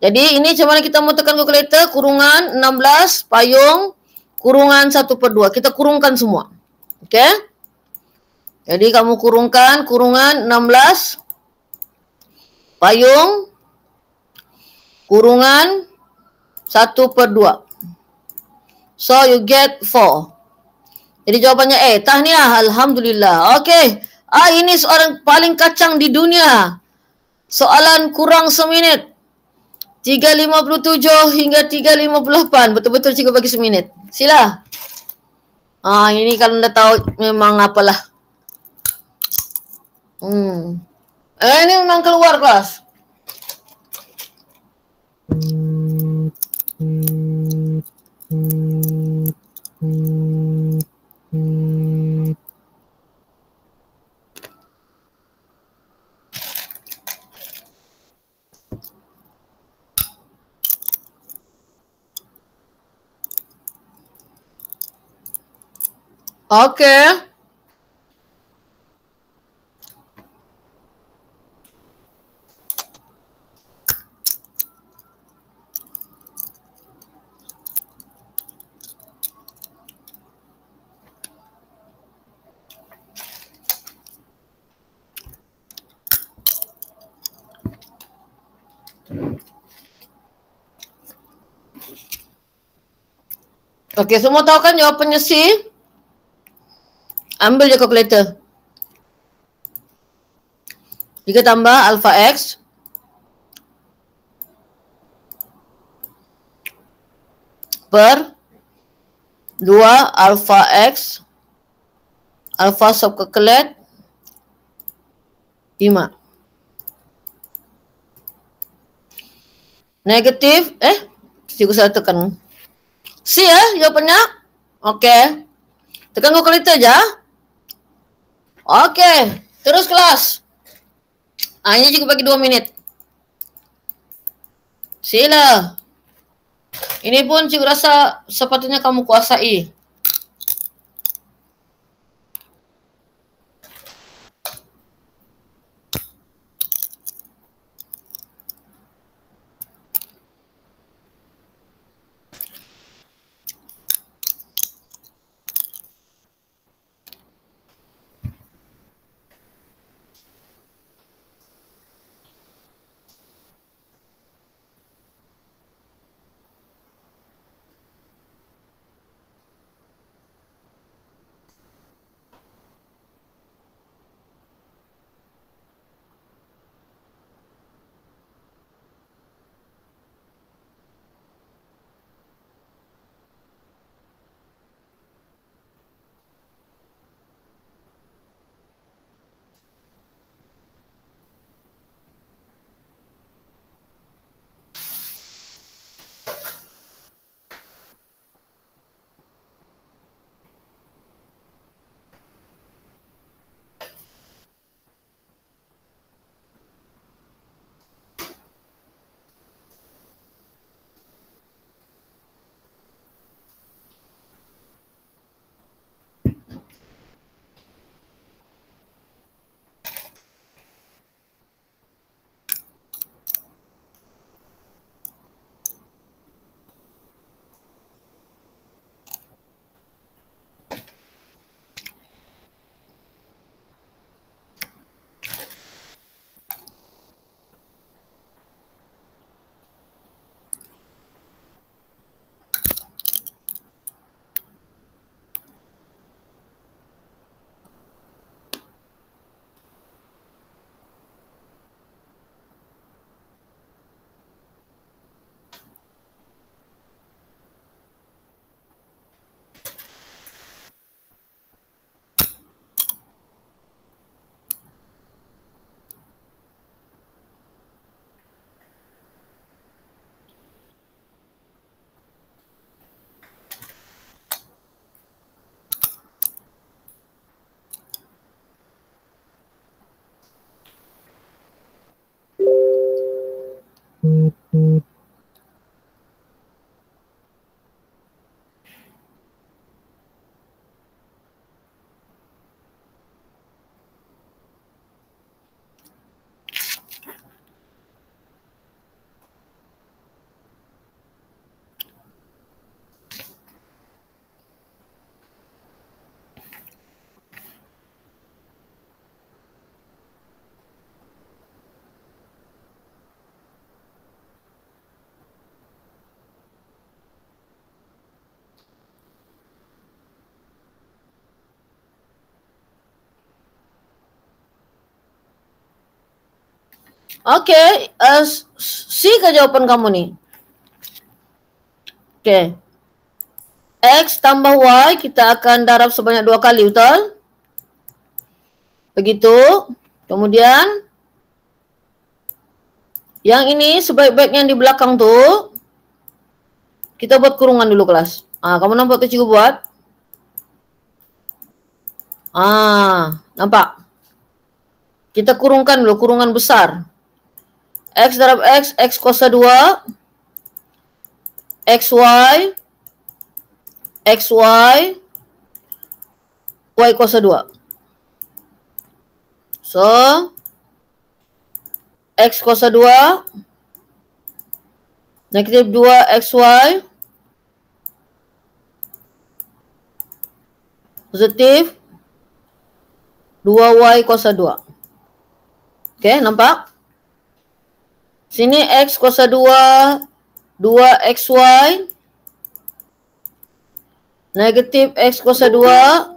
Jadi ini macam mana kita mau tekan kalkulator, kurungan 16 payung kurungan 1 per 2. Kita kurungkan semua. Okey? Jadi kamu kurungkan kurungan 16 payung kurungan 1 per 2. So you get 4. Jadi jawapannya A. Tahniah, alhamdulillah. Okey. Ini soalan paling kacang di dunia. Soalan kurang seminit. 3.57 hingga 3.58. Betul-betul cikgu bagi seminit. Sila. Ini kalau anda tahu memang apalah. Ini memang keluar kelas. Okey. Okey, semua tahu kan jawapannya C? Ambil je kalkulator. 3 tambah alpha X per 2 alpha X alpha subkalkulat 5. Negatif, cikgu salah tekan. C jawapannya? Okey. Tekan kalkulator je. Okey, terus kelas. Ini cikgu bagi 2 minit. Sila. Ini pun cikgu rasa sepatutnya kamu kuasai. Okey, C ke jawapan kamu ni? Okey. X tambah Y kita akan darab sebanyak 2 kali, betul? Begitu. Kemudian yang ini sebaik-baiknya yang di belakang tu kita buat kurungan dulu kelas. Kamu nampak tu cikgu buat? Nampak? Kita kurungkan dulu, kurungan besar. X darab X, X kuasa 2. XY, XY, Y kuasa 2. So, X kuasa 2, negatif 2 XY, positif 2Y kuasa 2. Okey, nampak? Sini X kuasa 2, 2XY, negatif X kuasa 2,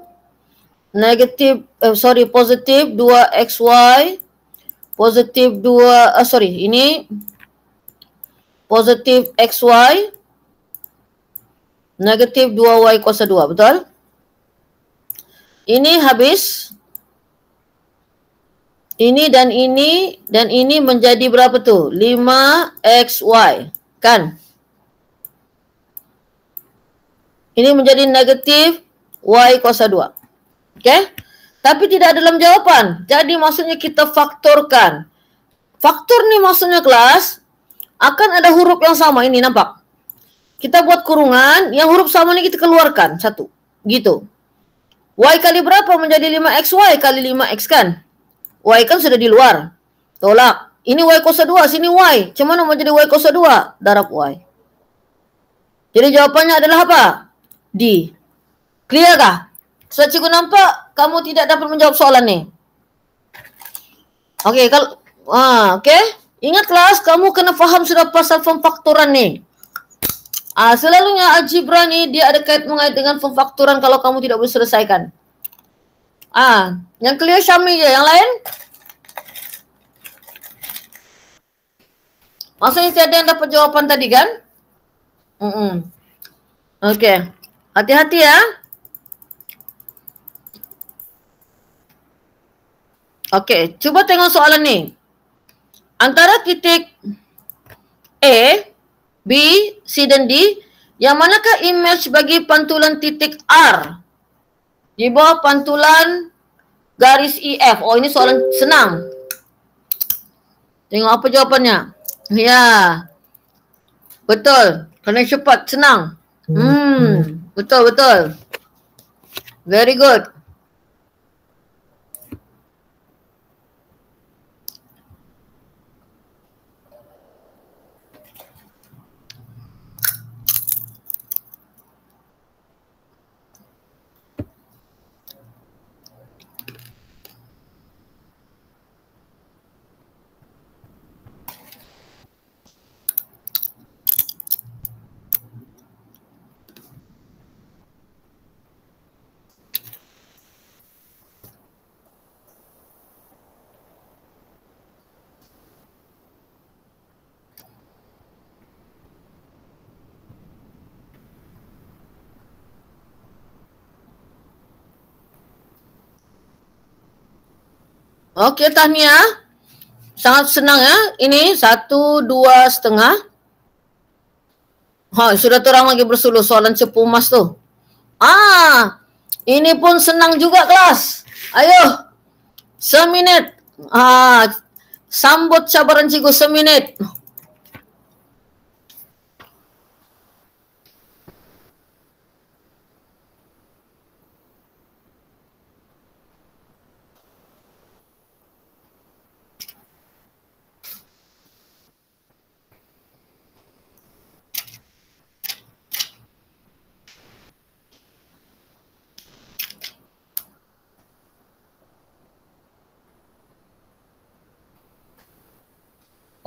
positif 2XY, positif 2, ini positif XY, negatif 2Y kuasa 2, betul? Ini habis. Ini dan ini menjadi berapa tu? 5XY, kan? Ini menjadi negatif Y kuasa 2. Okey? Tapi tidak dalam jawapan. Jadi maksudnya kita faktorkan. Faktor ni maksudnya kelas, akan ada huruf yang sama. Ini nampak? Kita buat kurungan, yang huruf sama ni kita keluarkan. Satu. Gitu. Y kali berapa menjadi 5XY kali 5X, kan? Y kan sudah di luar. Tolak. Ini Y kuasa 2, sini Y. Macam mana menjadi Y kuasa 2? Darab Y. Jadi jawapannya adalah apa? D. Clear kah? So, cikgu nampak kamu tidak dapat menjawab soalan ni. Okey, kalau okey. Ingat kelas, kamu kena faham sudah pasal pemfaktoran ni. Selalunya algebra ni dia ada mengait dengan pemfaktoran kalau kamu tidak boleh selesaikan. Yang clear Syami je, yang lain? Maksudnya tiada yang dapat jawapan tadi, kan? Okey. Hati-hati ya. Okey, cuba tengok soalan ni. Antara titik A, B, C dan D, yang manakah image bagi pantulan titik R di bawah pantulan garis EF? Oh, ini soalan senang. Tengok apa jawapannya. Ya. Betul. Kena cepat, senang. Betul, betul. Very good. Okey, tahniah. Sangat senang ya. Ini 1, 2 setengah. Sudah terang lagi bersuluh soalan cepu emas tu. Ini pun senang juga kelas. Ayo. Seminit. Sambut cabaran cikgu seminit.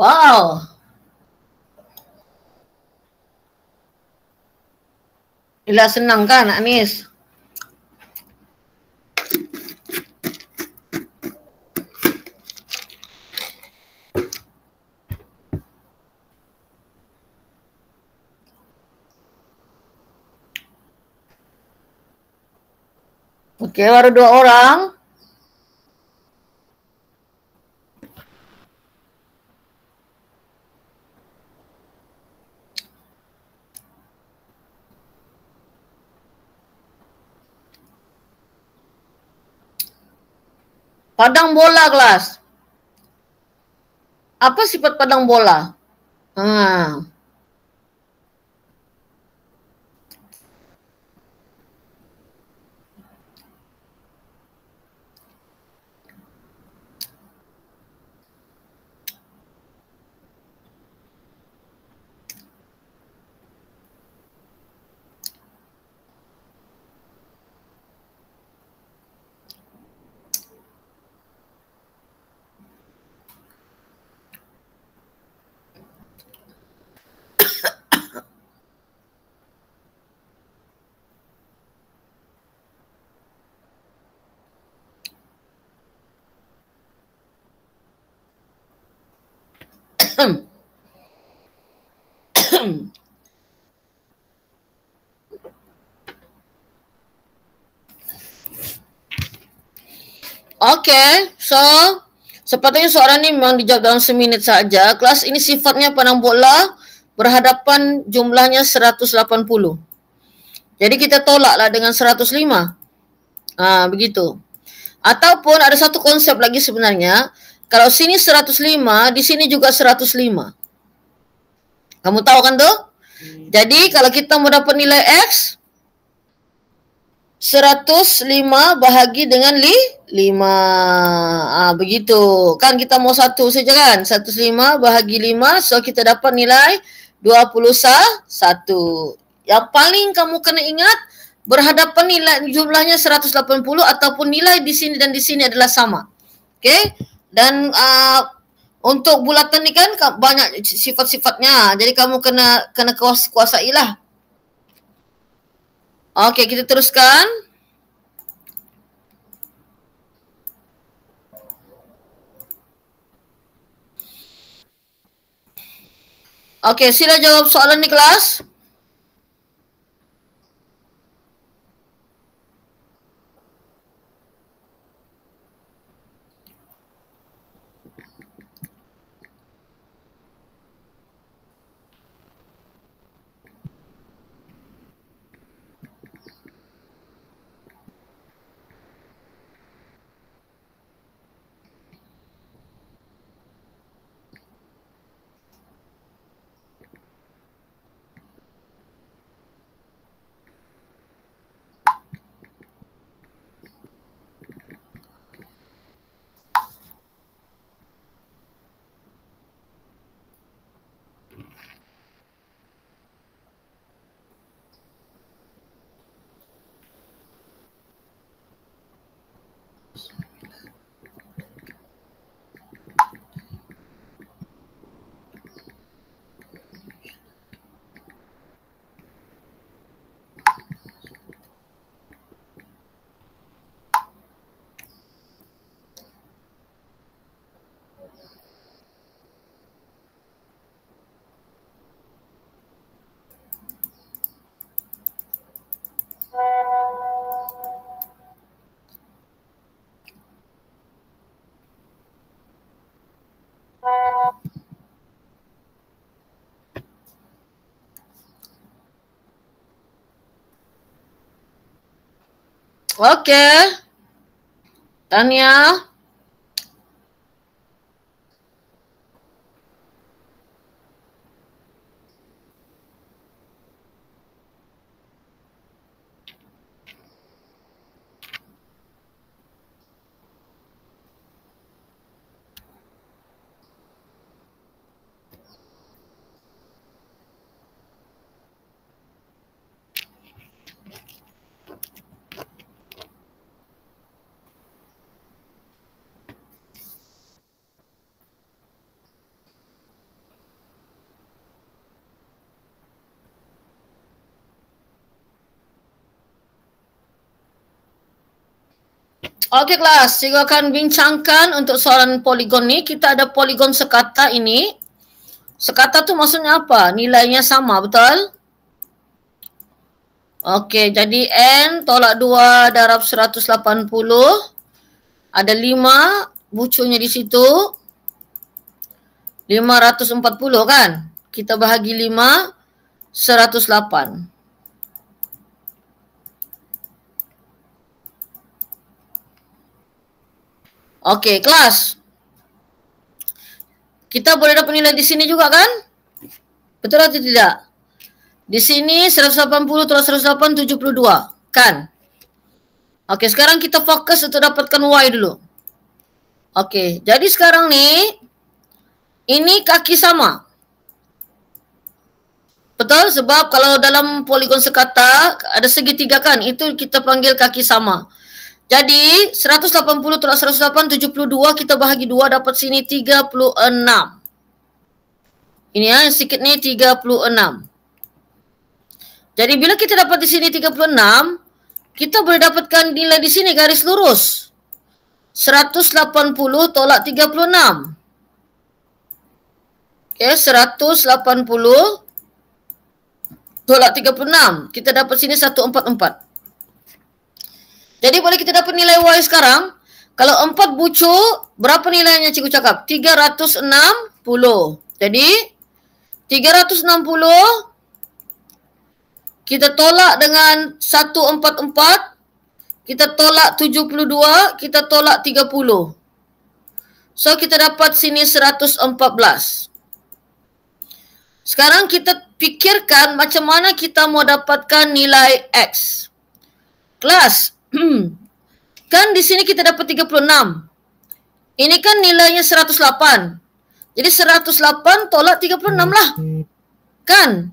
Wow. Gila senang kan Anis? Okey, baru 2 orang. Padang bola kelas. Apa sifat padang bola? Okey, so sepatutnya soalan ni memang dijawab dalam seminit saja. Kelas ini sifatnya padang bola berhadapan jumlahnya 180. Jadi kita tolaklah dengan 105. Begitu. Ataupun ada satu konsep lagi sebenarnya. Kalau sini 105, di sini juga 105. Kamu tahu kan tu? Jadi kalau kita mau dapat nilai X, 105 bahagi dengan 5. Begitu. Kan kita mau satu saja kan? 105 bahagi 5. So kita dapat nilai 21. Yang paling kamu kena ingat, berhadapan nilai jumlahnya 180 ataupun nilai di sini dan di sini adalah sama. Okey? Dan untuk bulatan ni kan banyak sifat-sifatnya. Jadi kamu kena kuasailah. Okey, kita teruskan. Okey, sila jawab soalan ni kelas. Okey. Tanya. Okey kelas, saya akan bincangkan untuk soalan poligon ni. Kita ada poligon sekata ini. Sekata tu maksudnya apa? Nilainya sama, betul? Okey, jadi N tolak 2 darab 180. Ada 5 bucunya di situ. 540 kan? Kita bahagi 5, 108. Okey, kelas. Kita boleh dapat nilai di sini juga kan? Betul atau tidak? Di sini 180 tolak 108, 72. Kan? Okey, sekarang kita fokus untuk dapatkan Y dulu. Okey, jadi sekarang nih, ini kaki sama. Betul? Sebab kalau dalam poligon sekata, ada segitiga kan? Itu kita panggil kaki sama. Jadi, 180 tolak 108, 72, kita bahagi 2, dapat sini 36. Ini ya, yang sikit ni 36. Jadi bila kita dapat di sini 36, kita boleh dapatkan nilai di sini garis lurus. 180 tolak 36. Okey, 180 tolak 36. Kita dapat sini 144. Jadi boleh kita dapat nilai Y sekarang. Kalau 4 bucuk, berapa nilainya cikgu cakap? 360. Jadi 360 kita tolak dengan 144, kita tolak 72, kita tolak 30. So kita dapat sini 114. Sekarang kita pikirkan macam mana kita mau dapatkan nilai X. Kelas. Kan di sini kita dapat 36. Ini kan nilainya 108. Jadi 108 tolak 36 lah. Kan?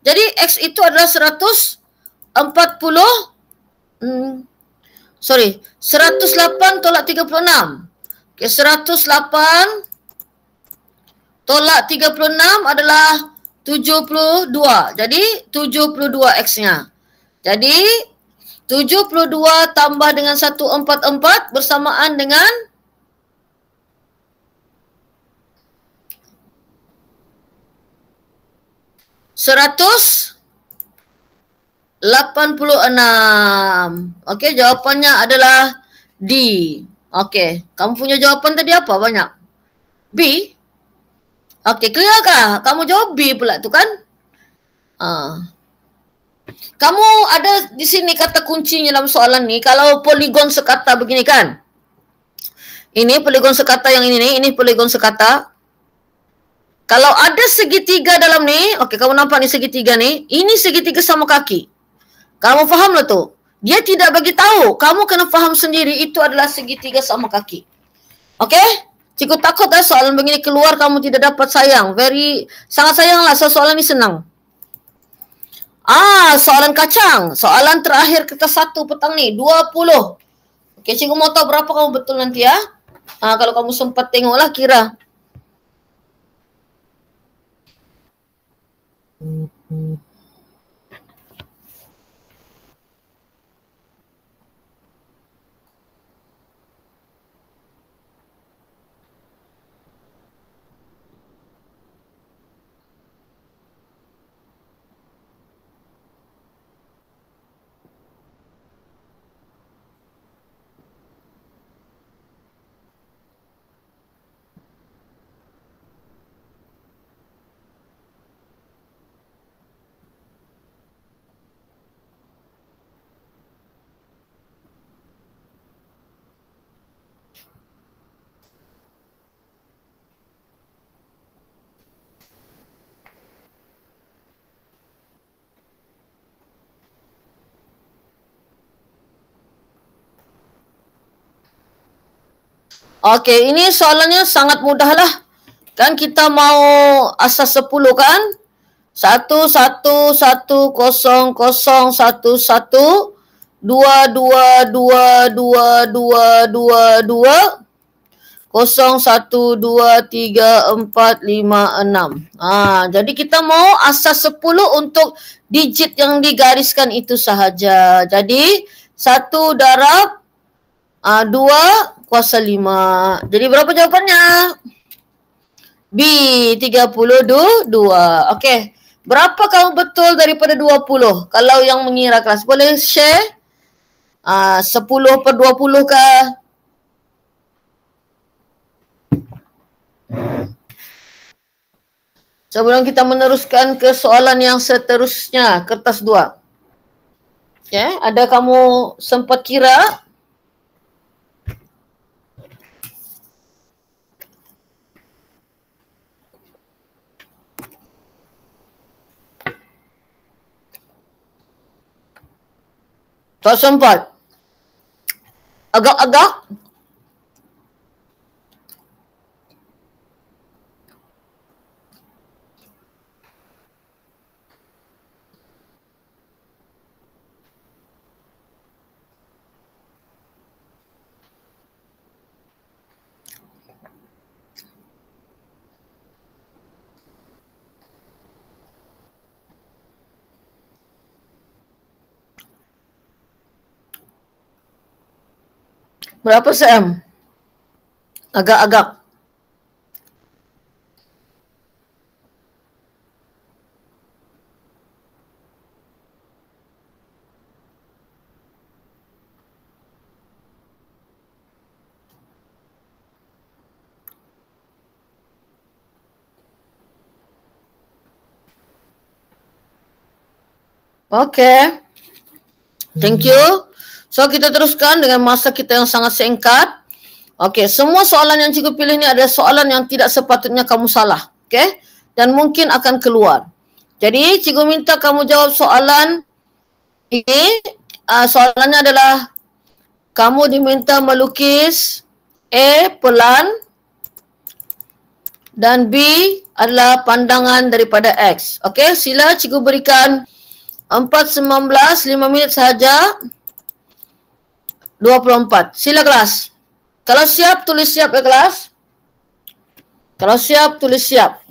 Jadi X itu adalah 108 tolak 36. Okay, 108 tolak 36 adalah 72. Jadi 72 X-nya. Jadi 72 tambah dengan 144 bersamaan dengan 186. Okey, jawapannya adalah D. Okey, kamu punya jawapan tadi apa banyak? B? Okey, clear kah? Kamu jawab B pula tu kan? Kamu ada di sini kata kuncinya dalam soalan ni. Kalau poligon sekata begini kan? Ini poligon sekata yang ini poligon sekata. Kalau ada segitiga dalam ni, okey kamu nampak ni segitiga ni, ini segitiga sama kaki. Kamu faham lah tu. Dia tidak bagi tahu, kamu kena faham sendiri itu adalah segitiga sama kaki. Okey? Cikgu takut dah soalan begini keluar kamu tidak dapat sayang. Sangat sayanglah soalan ni senang. Soalan kacang. Soalan terakhir kita 1 petang ni, 20. Okey, cikgu mau tahu berapa kamu betul nanti ya. Kalau kamu sempat tengoklah kira. Okey, ini soalannya sangat mudah lah. Kan kita mau asas 10 kan? 1 1 1 0 0 1 1 2 2 2 2 2 2 2 0 1 2 3 4 5 6. Jadi kita mau asas 10 untuk digit yang digariskan itu sahaja. Jadi 1 darab 2 kuasa 5. Jadi berapa jawapannya? B, 32. Okey. Berapa kamu betul daripada 20? Kalau yang mengira kelas, boleh share? 10/20 kah? Sebelum kita meneruskan ke soalan yang seterusnya, kertas 2. Okay, ada kamu sempat kira? Tak sempat. Agak-agak? Berapa cm? Agak-agak. Okay. Thank you. So, kita teruskan dengan masa kita yang sangat singkat. Okay, semua soalan yang cikgu pilih ni adalah soalan yang tidak sepatutnya kamu salah. Okay? Dan mungkin akan keluar. Jadi, cikgu minta kamu jawab soalan ini. Soalannya adalah, kamu diminta melukis A, pelan, dan B adalah pandangan daripada X. Okay, sila cikgu berikan 4:19, 5 minit sahaja. 24. Sila kelas. Kalau siap, tulis siap ya kelas. Kalau siap, tulis siap.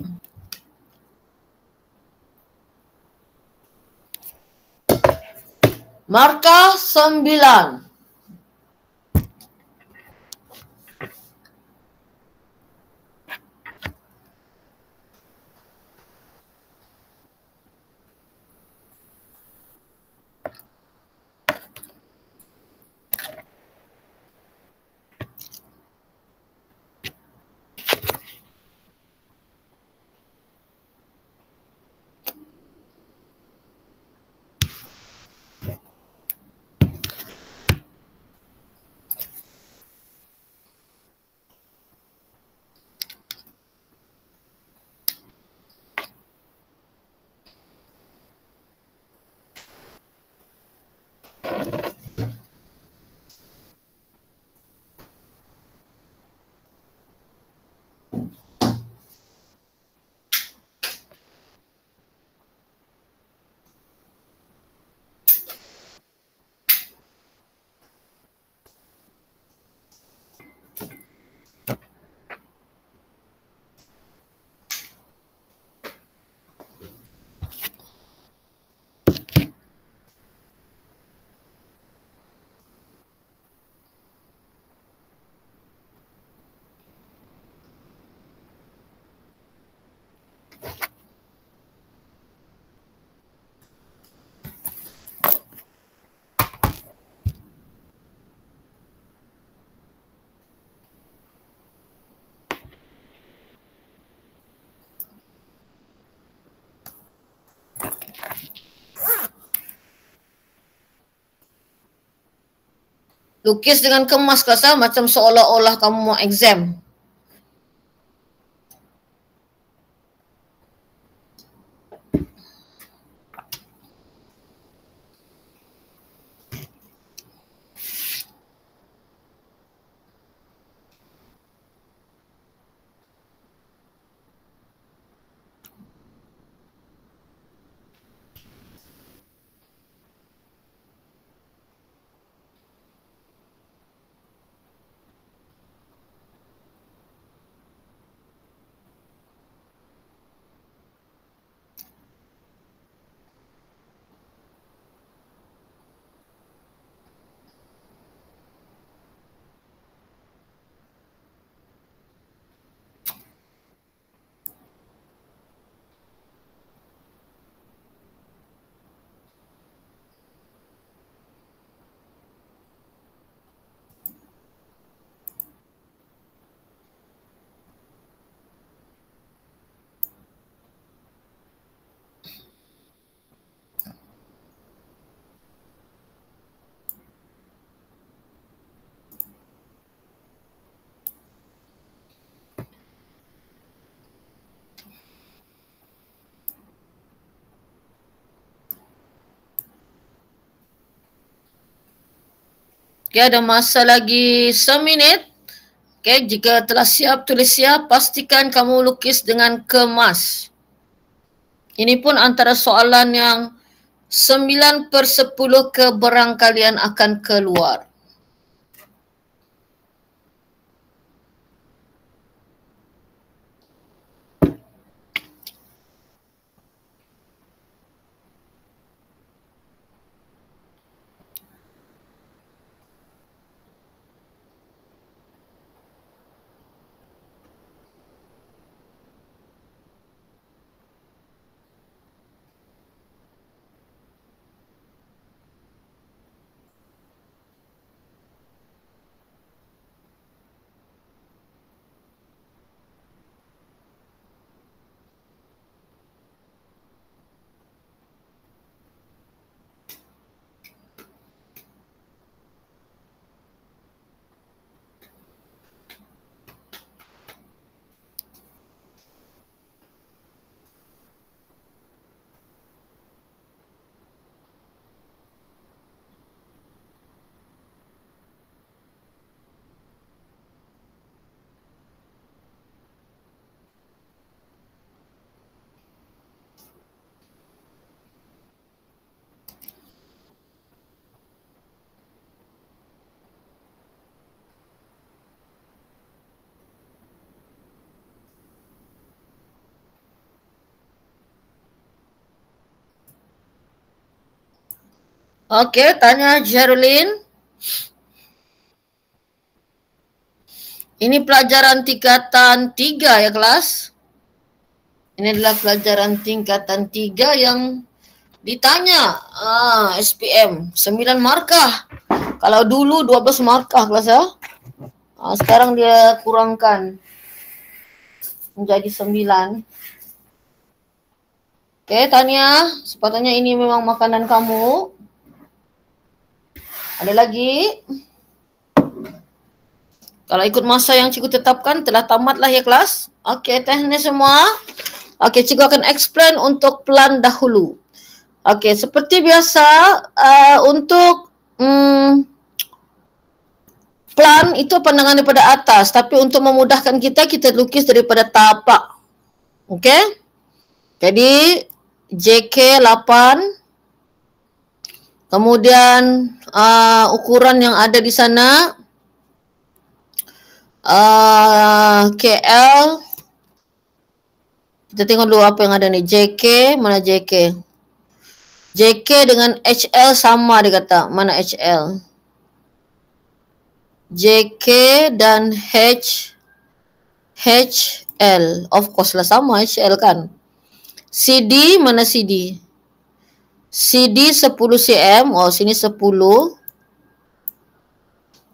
Markah 9. Lukis dengan kemas kata macam seolah-olah kamu mau exam. Okay, ada masa lagi seminit. Okay, jika telah siap, tulis siap, pastikan kamu lukis dengan kemas. Ini pun antara soalan yang 9/10 keberangkalian akan keluar. Okey, tanya Jerlin. Ini pelajaran tingkatan 3 ya kelas. Ini adalah pelajaran tingkatan 3 yang ditanya SPM 9 markah. Kalau dulu 12 markah kelas ya. Sekarang dia kurangkan menjadi 9. Okey, Tania, sepatutnya ini memang makanan kamu. Ada lagi? Kalau ikut masa yang cikgu tetapkan telah tamatlah ya kelas. Okey, teknik semua. Okey, cikgu akan explain untuk plan dahulu. Okey, seperti biasa untuk plan itu pandangan daripada atas, tapi untuk memudahkan kita lukis daripada tapak. Okey? Jadi JK 8. Kemudian ukuran yang ada di sana KL. Kita tengok dulu apa yang ada ni. JK, mana JK? JK dengan HL sama dia kata. Mana HL? JK dan HL. Of course lah sama HL kan. CD, mana CD? CD 10 cm. Oh, sini 10.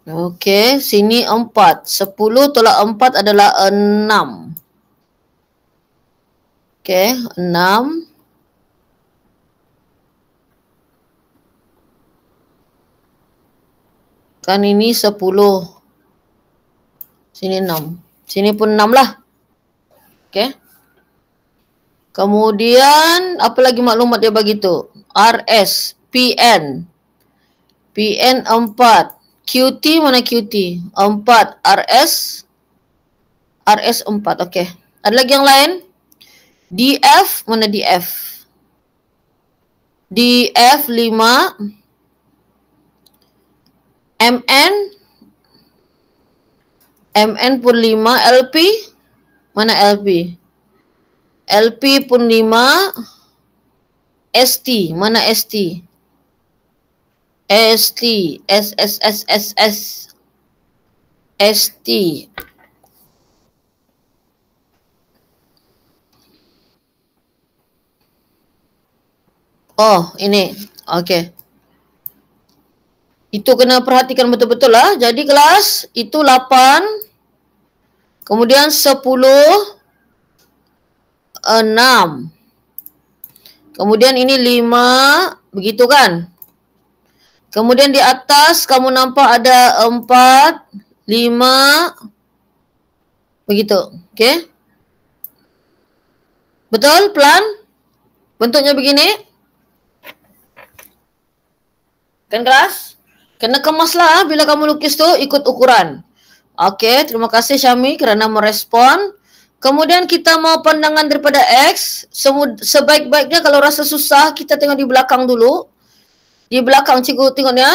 Okey, sini 4. 10 tolak 4 adalah 6. Okey, 6. Kan ini 10. Sini 6. Sini pun 6 lah. Okey. Kemudian, apa lagi maklumat dia bagi tu? RS, PN. PN 4. QT mana QT? 4. RS. RS 4. Okey. Ada lagi yang lain? DF, mana DF? DF 5. MN. MN pun 5. LP. Mana LP? LP pun 5. ST. Mana ST? ST. SSSSS. ST. Oh, ini. Okey. Itu kena perhatikan betul-betul lah. Jadi kelas itu 8. Kemudian 10. 6. Kemudian ini 5. Begitu kan? Kemudian di atas kamu nampak ada 4. 5. Begitu. Okey? Betul plan? Bentuknya begini? Kan kelas? Kena kemaslah bila kamu lukis tu ikut ukuran. Okey, terima kasih Syami kerana merespon. Kemudian kita mau pandangan daripada X. Sebaik-baiknya kalau rasa susah kita tengok di belakang dulu. Di belakang cikgu tengok ni ya.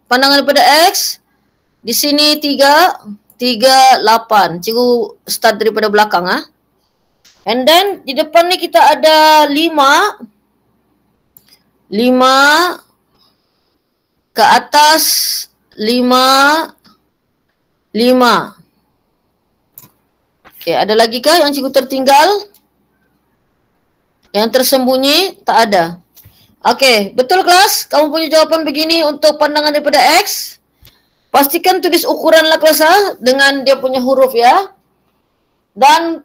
Pandangan daripada X. Di sini 3, 8. Cikgu start daripada belakang ah. And then di depan ni kita ada 5 ke atas 5. Okey, ada lagi kah yang cikgu tertinggal? Yang tersembunyi? Tak ada. Okey, betul kelas? Kamu punya jawapan begini untuk pandangan daripada X. Pastikan tulis ukuran lah kelas dengan dia punya huruf ya. Dan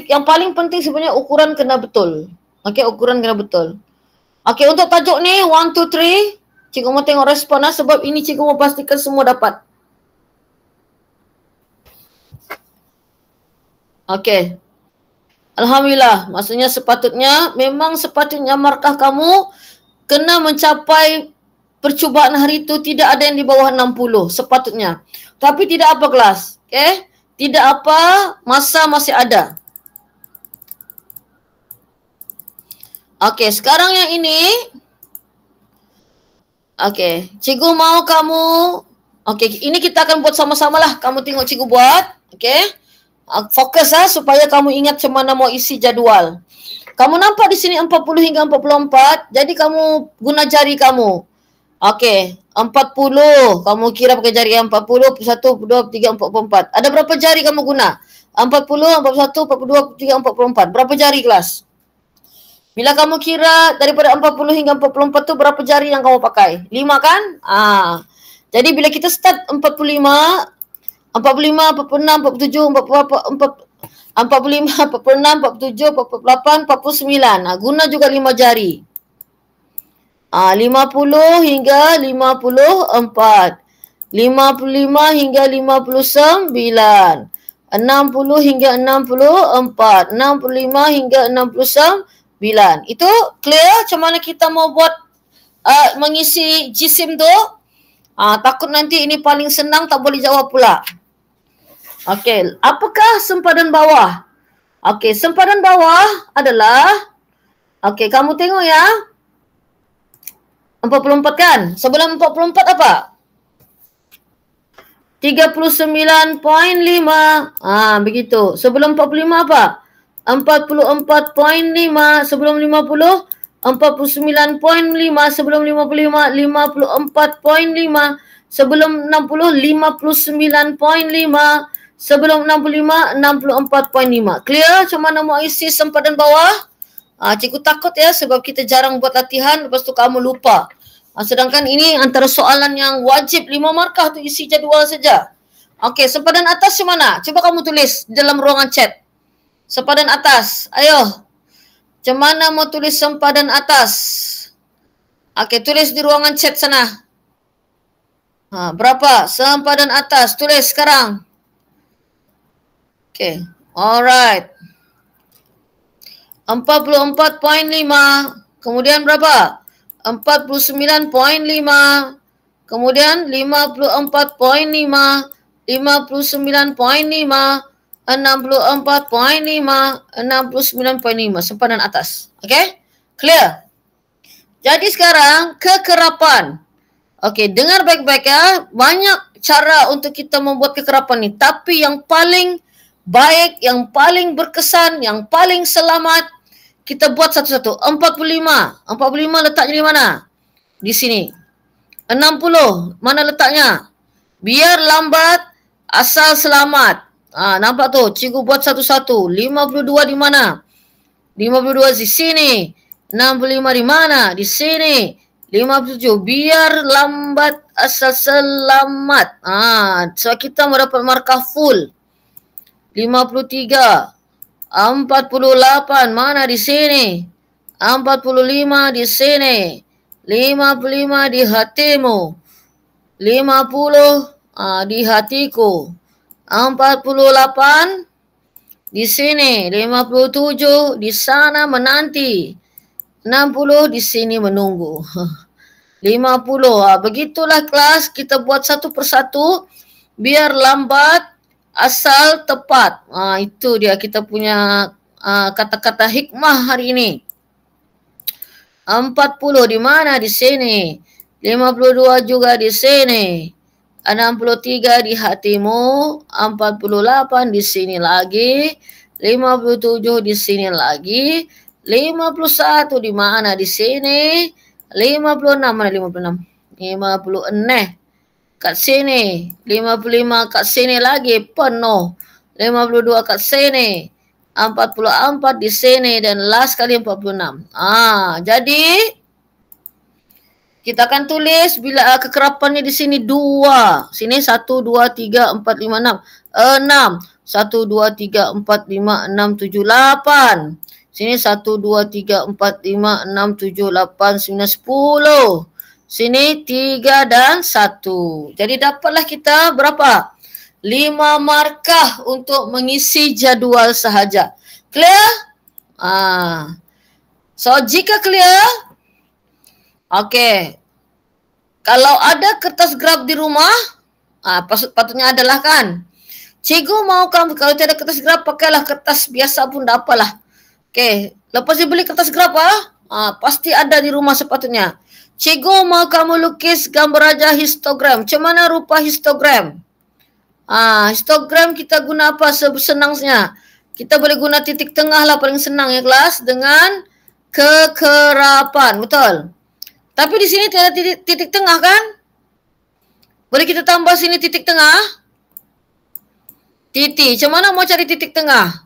yang paling penting sebenarnya ukuran kena betul. Okey, ukuran kena betul. Okey, untuk tajuk ni 1, 2, 3. Cikgu mau tengok respon sebab ini cikgu mau pastikan semua dapat. Okey. Alhamdulillah, maksudnya memang sepatutnya markah kamu kena mencapai percubaan hari itu tidak ada yang di bawah 60 sepatutnya. Tapi tidak apa kelas. Okey? Tidak apa, masa masih ada. Okey, sekarang yang ini. Okey, cikgu mau kamu. Okey, ini kita akan buat sama-sama lah. Kamu tengok cikgu buat. Okey. Fokus supaya kamu ingat macam mana mau isi jadual. Kamu nampak di sini 40 hingga 44. Jadi kamu guna jari kamu. Okey, 40. Kamu kira pakai jari 40, 41, 42, 43, 44. Ada berapa jari kamu guna? 40, 41, 42, 43, 44. Berapa jari kelas? Bila kamu kira daripada 40 hingga 44 tu berapa jari yang kamu pakai? 5 kan? Jadi bila kita start 45, 46, 47, 45, 46, 47, 48, 49. Guna juga 5 jari. 50 hingga 54. 55 hingga 59. 60 hingga 64. 65 hingga 69. Itu clear macam mana kita mau buat mengisi jisim tu? Takut nanti ini paling senang tak boleh jawab pula. Okey, apakah sempadan bawah? Okey, sempadan bawah adalah okey, kamu tengok ya. 44 kan? Sebelum 44 apa? 39.5. Begitu. Sebelum 45 apa? 44.5. Sebelum 50, 49.5. Sebelum 55, 54.5. Sebelum 60, 59.5. Sebelum 65, 64.5. Clear macam mana mau isi sempadan bawah? Cikgu takut ya sebab kita jarang buat latihan, lepas tu kamu lupa. Sedangkan ini antara soalan yang wajib 5 markah tu isi jadual saja. Okey, sempadan atas macam mana? Cuba kamu tulis dalam ruangan chat. Sempadan atas. Ayo. Macam mana mau tulis sempadan atas? Okey, tulis di ruangan chat sana. Berapa? Sempadan atas. Tulis sekarang. Okey. Alright. 44.5. Kemudian berapa? 49.5. Kemudian 54.5. 59.5. 64.5. 69.5. Sempadan atas. Okey? Clear? Jadi sekarang kekerapan. Okey, dengar baik-baik ya. Banyak cara untuk kita membuat kekerapan ni. Tapi yang paling baik, yang paling berkesan, yang paling selamat, kita buat satu-satu. 45. 45 letaknya di mana? Di sini. 60. Mana letaknya? Biar lambat, asal selamat. Nampak tu? Cikgu buat satu-satu. 52 di mana? 52 di sini. 65 di mana? Di sini. 57. Biar lambat, asal selamat. So kita mendapat markah full. 53. 48 mana di sini? 45 di sini. 55 di hatimu. 50 di hatiku. 48 di sini. 57 di sana menanti. 60 di sini menunggu. 50. Begitulah kelas, kita buat satu persatu biar lambat asal tepat. Itu dia kita punya kata-kata hikmah hari ini. 40 di mana? Di sini. 52 juga di sini. 63 di hatimu. 48 di sini lagi. 57 di sini lagi. 51 di mana? Di sini. 56 mana 56? 56 kat sini. 55 kat sini lagi penuh. 52 kat sini. 44 di sini dan last kali 46. Jadi kita akan tulis bila kekerapannya di sini 2. Sini 1 2 3 4 5 6. 6. 1 2 3 4 5 6 7 8. Sini 1 2 3 4 5 6 7 8 9 10. Sini 3 dan 1. Jadi dapatlah kita berapa? 5 markah untuk mengisi jadual sahaja. Clear? So jika clear, okey. Kalau ada kertas graf di rumah, patutnya adalah kan. Cikgu mau kamu kalau tiada kertas graf pakailah kertas biasa pun tak apalah. Okey, lepas dibeli kertas graf pasti ada di rumah sepatutnya. Cikgu mau kamu lukis gambar raja histogram. Macam mana rupa histogram? Histogram kita guna apa sesenangnya? Kita boleh guna titik tengah lah paling senang ya kelas dengan kekerapan, betul? Tapi di sini tiada titik tengah kan? Boleh kita tambah sini titik tengah? Titik. Macam mana mau cari titik tengah?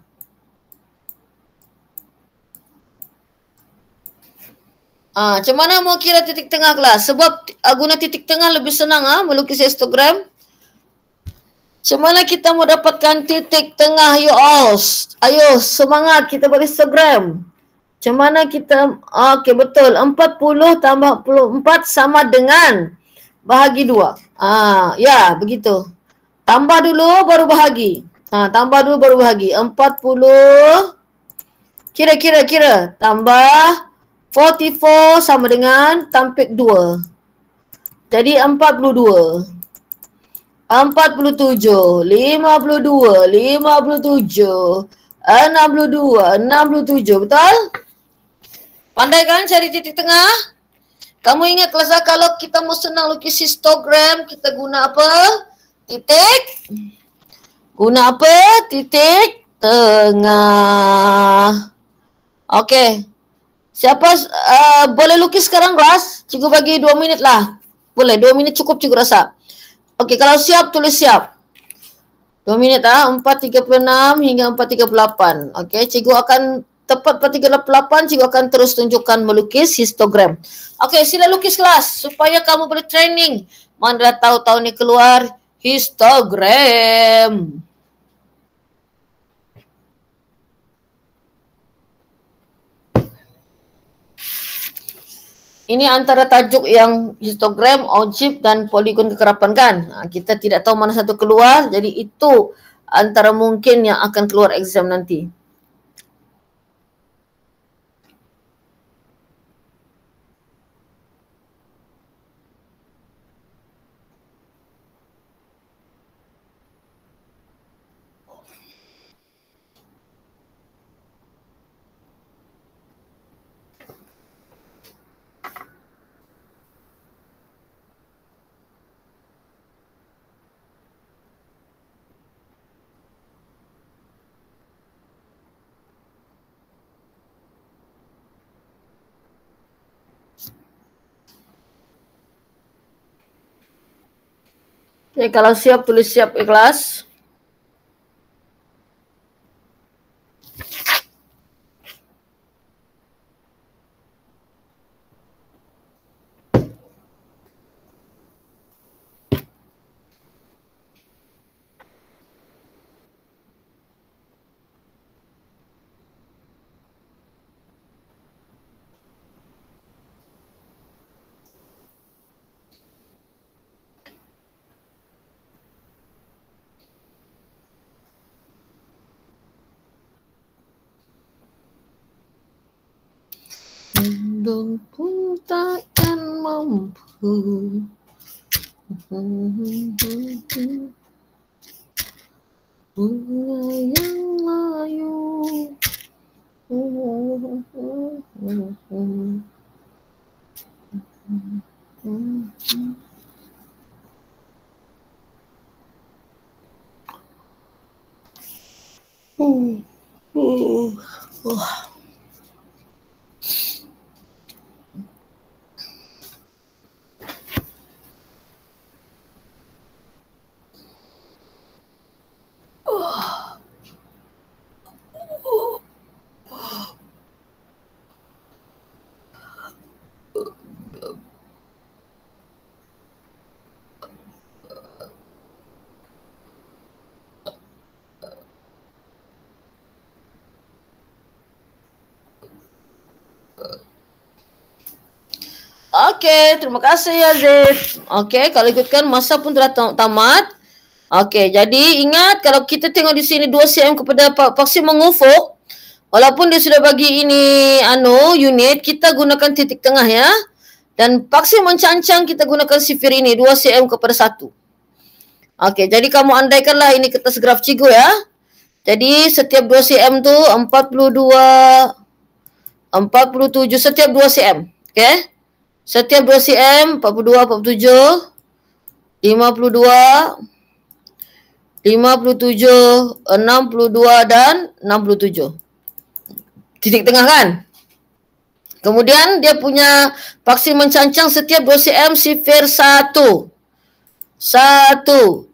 Macam mana mau kira titik tengah kelas? Sebab guna titik tengah lebih senang melukis histogram. Macam mana kita mau dapatkan titik tengah you all? Ayo semangat kita buat histogram. Macam mana kita, okey betul, 40 tambah 44 sama dengan bahagi 2. Ya begitu. Tambah dulu baru bahagi. Tambah dulu baru bahagi. 40, kira. Tambah 44 sama dengan tampik 2. Jadi 42. 47, 52, 57, 62, 67, betul? Pandai kan cari titik tengah? Kamu ingat kelas kalau kita mau senang lukis histogram, kita guna apa? Titik. Guna apa? Titik tengah. Okey. Siapa boleh lukis sekarang kelas? Cikgu bagi 2 minit lah. Boleh, 2 minit cukup cikgu rasa. Okey, kalau siap tulis siap. 2 minit 4.36 hingga 4.38. Okey, cikgu akan tepat 4.38 cikgu akan terus tunjukkan melukis histogram. Okey, sila lukis kelas supaya kamu boleh training. Mana dah tahu tahun ni keluar histogram. Ini antara tajuk yang histogram, ogjib dan poligon kekerapan kan. Kita tidak tahu mana satu keluar. Jadi itu antara mungkin yang akan keluar exam nanti. Okey, kalau siap tulis siap ikhlas. Mendung pun takkan mampu. Bunga yang layu. Okey, terima kasih Aziz. Okey, kalau ikutkan masa pun telah tamat. Okey, jadi ingat kalau kita tengok di sini 2 cm kepada vaksin mengufuk, walaupun dia sudah bagi ini unit, kita gunakan titik tengah ya. Dan vaksin mencancang kita gunakan sifir ini 2 cm kepada 1. Okey, jadi kamu andaikanlah ini kertas graf cikgu ya. Jadi setiap 2 cm tu 42 47 setiap 2 cm. Okey? Setiap 2 cm 42 47 52 57 62 dan 67. Titik tengah kan? Kemudian dia punya vaksin mencancang setiap 2 cm sifir 1 1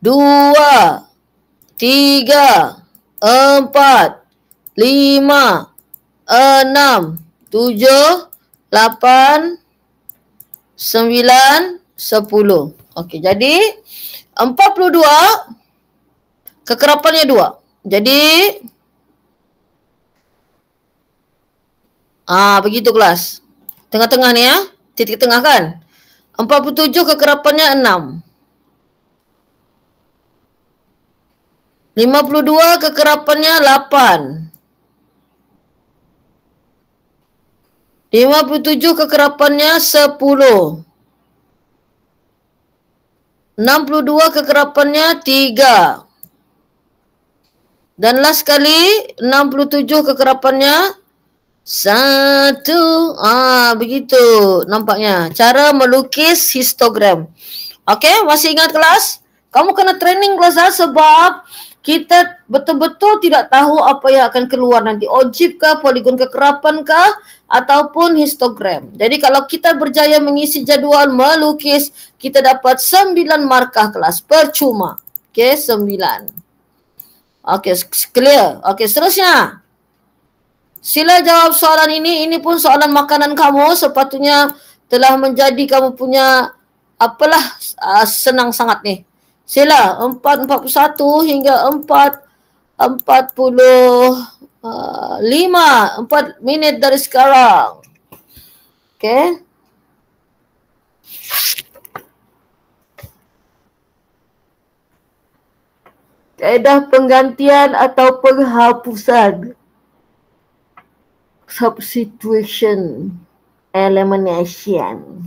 2 3 4 5 6 7 8 9 10. Okey, jadi 42 kekerapannya 2. Jadi begitu kelas. Tengah-tengah ni ya. Titik tengah kan. 47 kekerapannya 6. 52 kekerapannya 8. 57 kekerapannya 10. 62 kekerapannya 3. Dan last kali 67 kekerapannya 1. Begitu nampaknya. Cara melukis histogram. Okey, masih ingat kelas? Kamu kena training kelas sebab kita betul-betul tidak tahu apa yang akan keluar nanti. Ojib kah, poligon kekerapan kah, ataupun histogram. Jadi kalau kita berjaya mengisi jadual melukis, kita dapat 9 markah kelas. Percuma. Okey, 9. Okey, clear. Okey, seterusnya. Sila jawab soalan ini. Ini pun soalan makanan kamu. Sepatutnya telah menjadi kamu punya senang sangat ni. Sila 4:41 hingga 4:45. 4 minit dari sekarang. Okey. Kaedah penggantian atau penghapusan. Substitution. Elimination.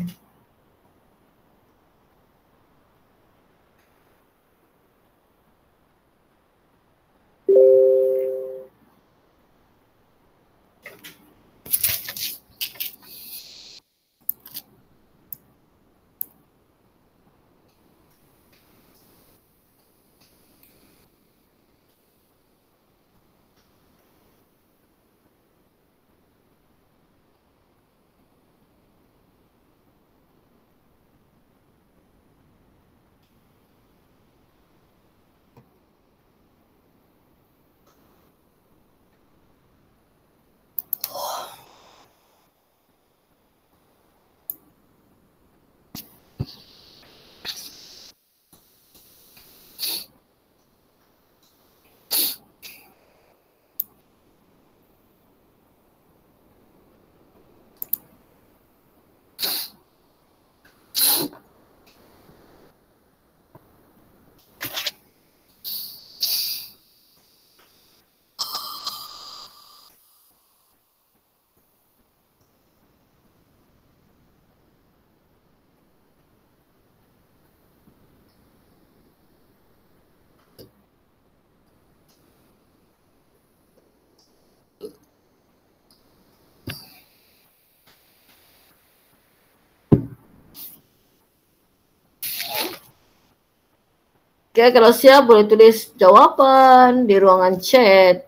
Okay, kalau siap boleh tulis jawapan di ruangan chat.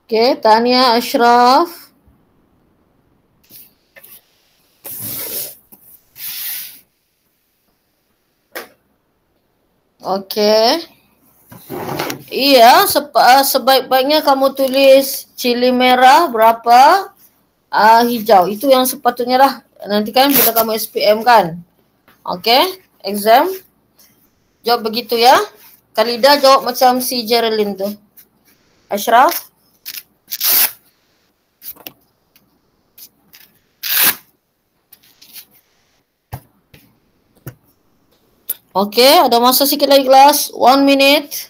Okay, Tania Ashraf. Okay. Iya, sebaik-baiknya kamu tulis cili merah berapa, hijau. Itu yang sepatutnya lah. Nanti kan bila kamu SPM kan. Okay, exam. Jawab begitu ya. Khalida jawab macam si Geraldine tu. Ashraf. Okay, ada masa sikit lagi kelas. 1 minute.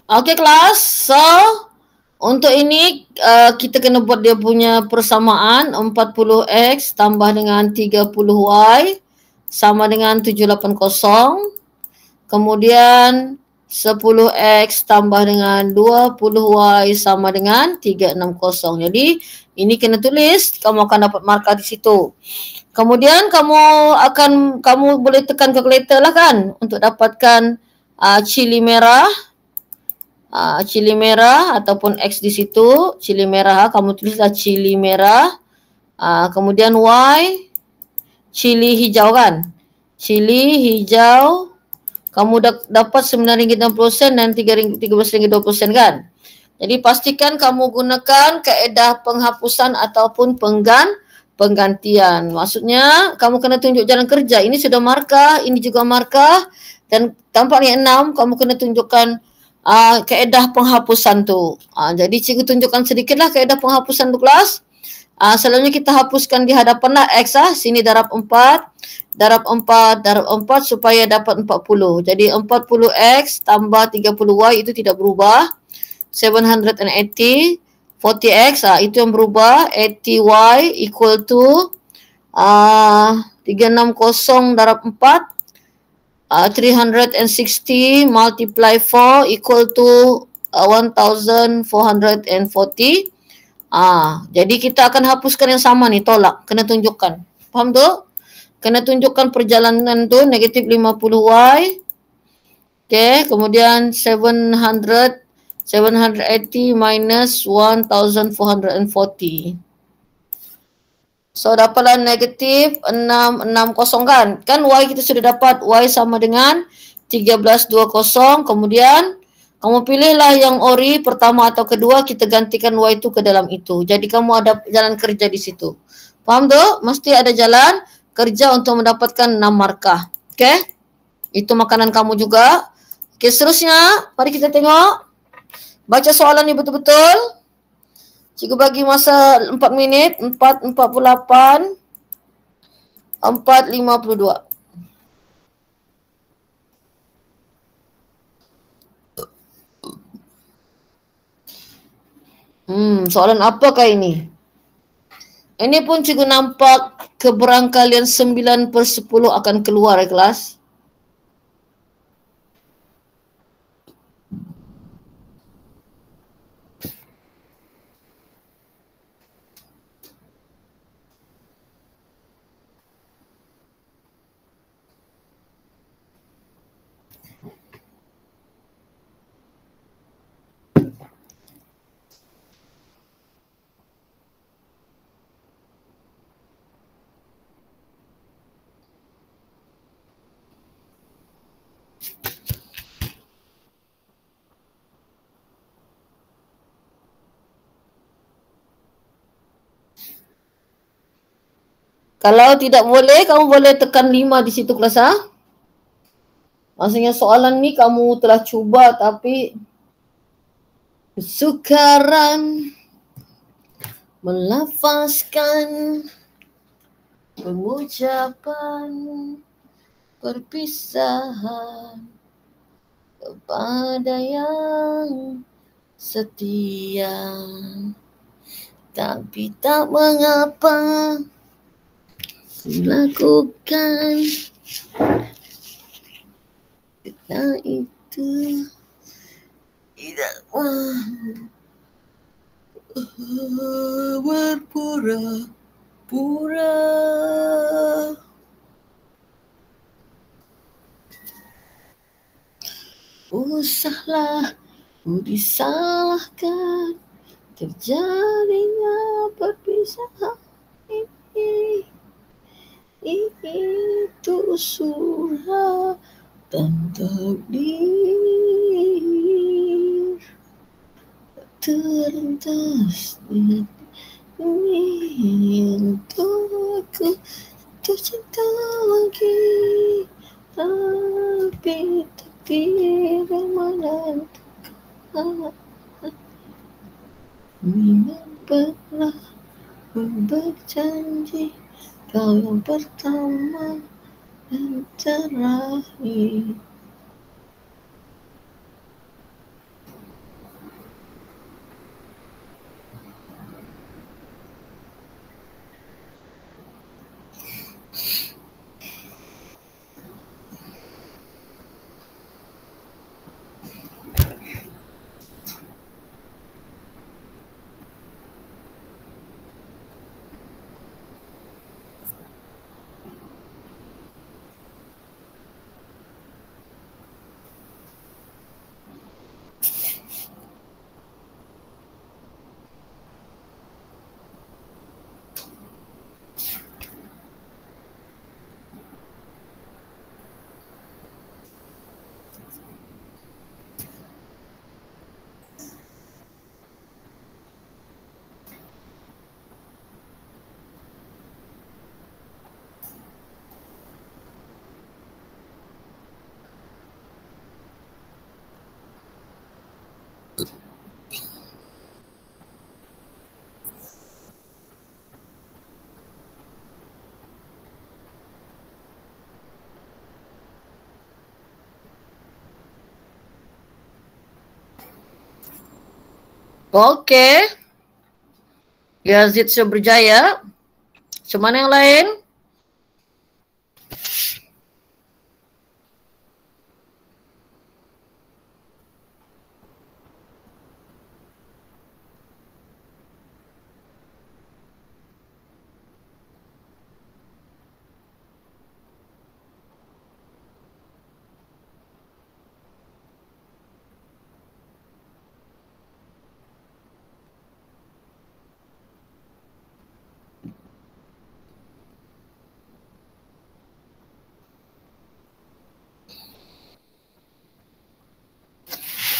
Okay kelas, so untuk ini kita kena buat dia punya persamaan 40x tambah dengan 30y sama dengan 780. Kemudian 10x tambah dengan 20y sama dengan 360. Jadi ini kena tulis, kamu akan dapat markah di situ. Kemudian kamu boleh tekan calculator lah kan untuk dapatkan cili merah. Cili merah ataupun X di situ, cili merah, kamu tulislah cili merah. Kemudian Y, cili hijau kan. Cili hijau, kamu dapat RM9.60 dan RM13.20 kan. Jadi pastikan kamu gunakan kaedah penghapusan ataupun penggantian. Maksudnya kamu kena tunjuk jalan kerja. Ini sudah markah, ini juga markah. Dan tampaknya 6, kamu kena tunjukkan kaedah penghapusan tu. Jadi cikgu tunjukkan sedikitlah kaedah penghapusan tu kelas. Selalunya kita hapuskan di hadapan lah X sini darab 4, darab 4, darab 4 supaya dapat 40. Jadi 40X tambah 30Y itu tidak berubah. 780, 40X itu yang berubah. 80Y equal to 360 darab 4. 360 multiply 4 equal to 1440. Jadi kita akan hapuskan yang sama ni, tolak. Kena tunjukkan. Faham tu? Kena tunjukkan perjalanan tu, negatif 50y. Okay, kemudian 780 minus 1440. So dapatlah negatif 660 kan. Kan Y kita sudah dapat, Y sama dengan 1320. Kemudian kamu pilihlah yang ori pertama atau kedua, kita gantikan Y itu ke dalam itu. Jadi kamu ada jalan kerja di situ. Faham tu? Mesti ada jalan kerja untuk mendapatkan 6 markah. Okay? Itu makanan kamu juga. Okay, seterusnya mari kita tengok. Baca soalan ni betul-betul. Cikgu bagi masa 4 minit, 4:48, 4:52. Soalan apakah ini? Ini pun cikgu nampak keberangkalian 9/10 akan keluar kelas. Kalau tidak boleh, kamu boleh tekan 5 di situ kelas ha? Maksudnya soalan ni kamu telah cuba tapi kesukaran melafazkan pengucapan perpisahan kepada yang setia. Tapi tak mengapa lakukan kita itu tidak berpura-pura. Usahlah disalahkan terjadinya perpisahan ini. Itu suratan takdir terlintas ini untuk aku tercinta lagi, tapi takdir yang menentukan. Memang pernah berjanji kau yang pertama dan terakhir. Okey. Yazid sudah berjaya. Macam mana yang lain?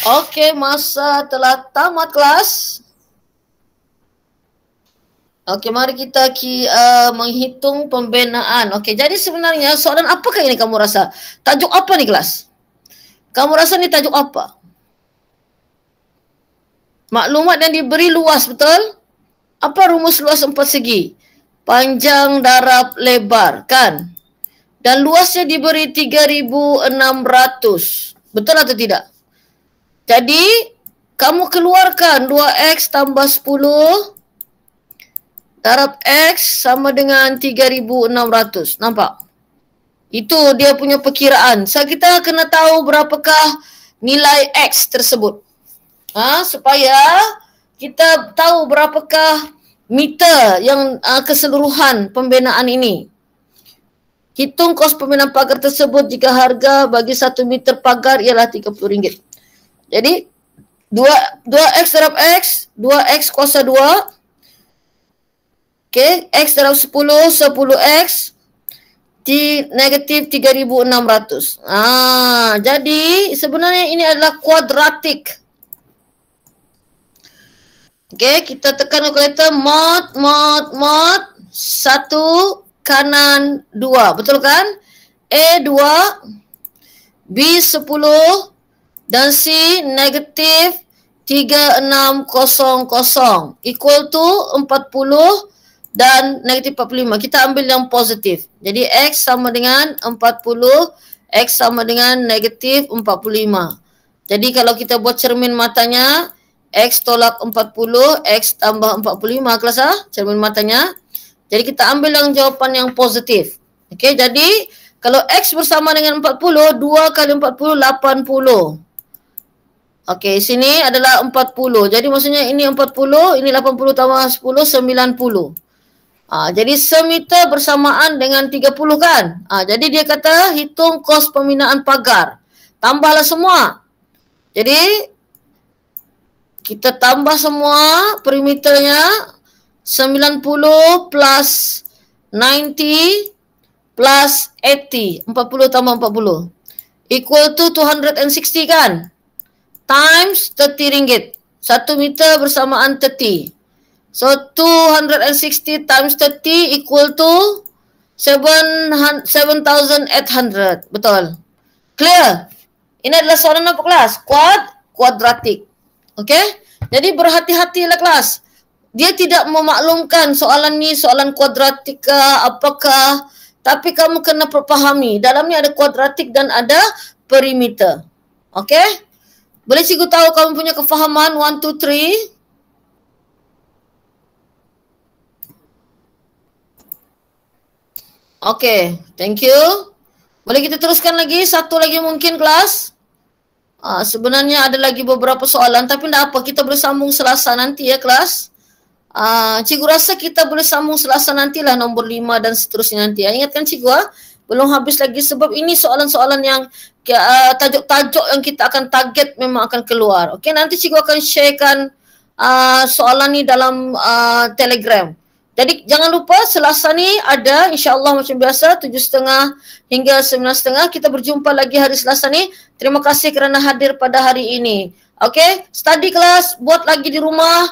Okey, masa telah tamat kelas. Okey, mari kita menghitung pembinaan. Okey, jadi sebenarnya soalan apakah ini kamu rasa? Tajuk apa ni kelas? Kamu rasa ni tajuk apa? Maklumat yang diberi luas, betul? Apa rumus luas 4 segi? Panjang, darab, lebar, kan? Dan luasnya diberi 3.600. Betul atau tidak? Jadi, kamu keluarkan 2X tambah 10 darab X sama dengan 3.600. Nampak? Itu dia punya perkiraan. So, kita kena tahu berapakah nilai X tersebut. Supaya kita tahu berapakah meter yang keseluruhan pembinaan ini. Hitung kos pembinaan pagar tersebut jika harga bagi 1 meter pagar ialah RM30. Jadi 2X darab X, 2X kuasa 2. Okey, X darab 10, 10X negatif 3.600. Jadi sebenarnya ini adalah kuadratik. Okey, kita tekan kalkulator mod 1 kanan 2. Betul kan? A 2, B 10 dan C negatif 3600 equal to 40 dan negatif 45. Kita ambil yang positif. Jadi X sama dengan 40, X sama dengan negatif 45. Jadi kalau kita buat cermin matanya, X tolak 40, X tambah 45 kelas cermin matanya. Jadi kita ambil yang jawapan yang positif. Okey, jadi kalau X bersama dengan 40, 2 kali 40, 80. Okey, sini adalah 40. Jadi maksudnya ini 40, ini 80 tambah 10, 90. Jadi semeter bersamaan dengan 30 kan? Jadi dia kata hitung kos pembinaan pagar. Tambahlah semua. Jadi kita tambah semua perimeternya 90 plus 90 plus 80. 40 tambah 40. Equal to 260 kan? Times RM30. 1 meter bersamaan 30. So 260 times 30 equal to 7,800. Betul. Clear? Ini adalah soalan apa kelas? Kuadratik. Okey? Jadi berhati-hatilah kelas. Dia tidak memaklumkan soalan ni soalan kuadratik ke apakah, tapi kamu kena fahami. Dalamnya ada kuadratik dan ada perimeter. Okey? Boleh cikgu tahu kamu punya kefahaman 1, 2, 3? Okey, thank you. Boleh kita teruskan lagi, satu lagi mungkin kelas. Sebenarnya ada lagi beberapa soalan tapi tidak apa, kita boleh sambung Selasa nanti ya kelas. Cikgu rasa kita boleh sambung Selasa nantilah nombor 5 dan seterusnya nanti ya. Ingatkan cikgu belum habis lagi sebab ini soalan-soalan yang tajuk-tajuk yang kita akan target memang akan keluar. Okey, nanti cikgu akan sharekan soalan ni dalam Telegram. Jadi jangan lupa Selasa ni ada insya-Allah macam biasa 7.30 hingga 9.30. Kita berjumpa lagi hari Selasa ni. Terima kasih kerana hadir pada hari ini. Okey, study kelas buat lagi di rumah.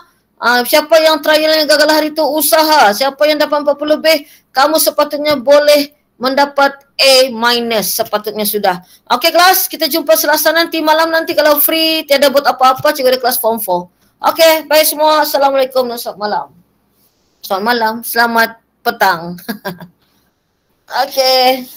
Siapa yang trial yang gagal hari tu usaha. Siapa yang dapat 40 lebih, kamu sepatutnya boleh mendapat A- sepatutnya sudah. Okey kelas, kita jumpa Selasa nanti malam nanti kalau free tiada buat apa-apa cikgu ada kelas form 4. Okey, bye semua. Assalamualaikum dan selamat malam. Selamat malam, selamat petang. Okey.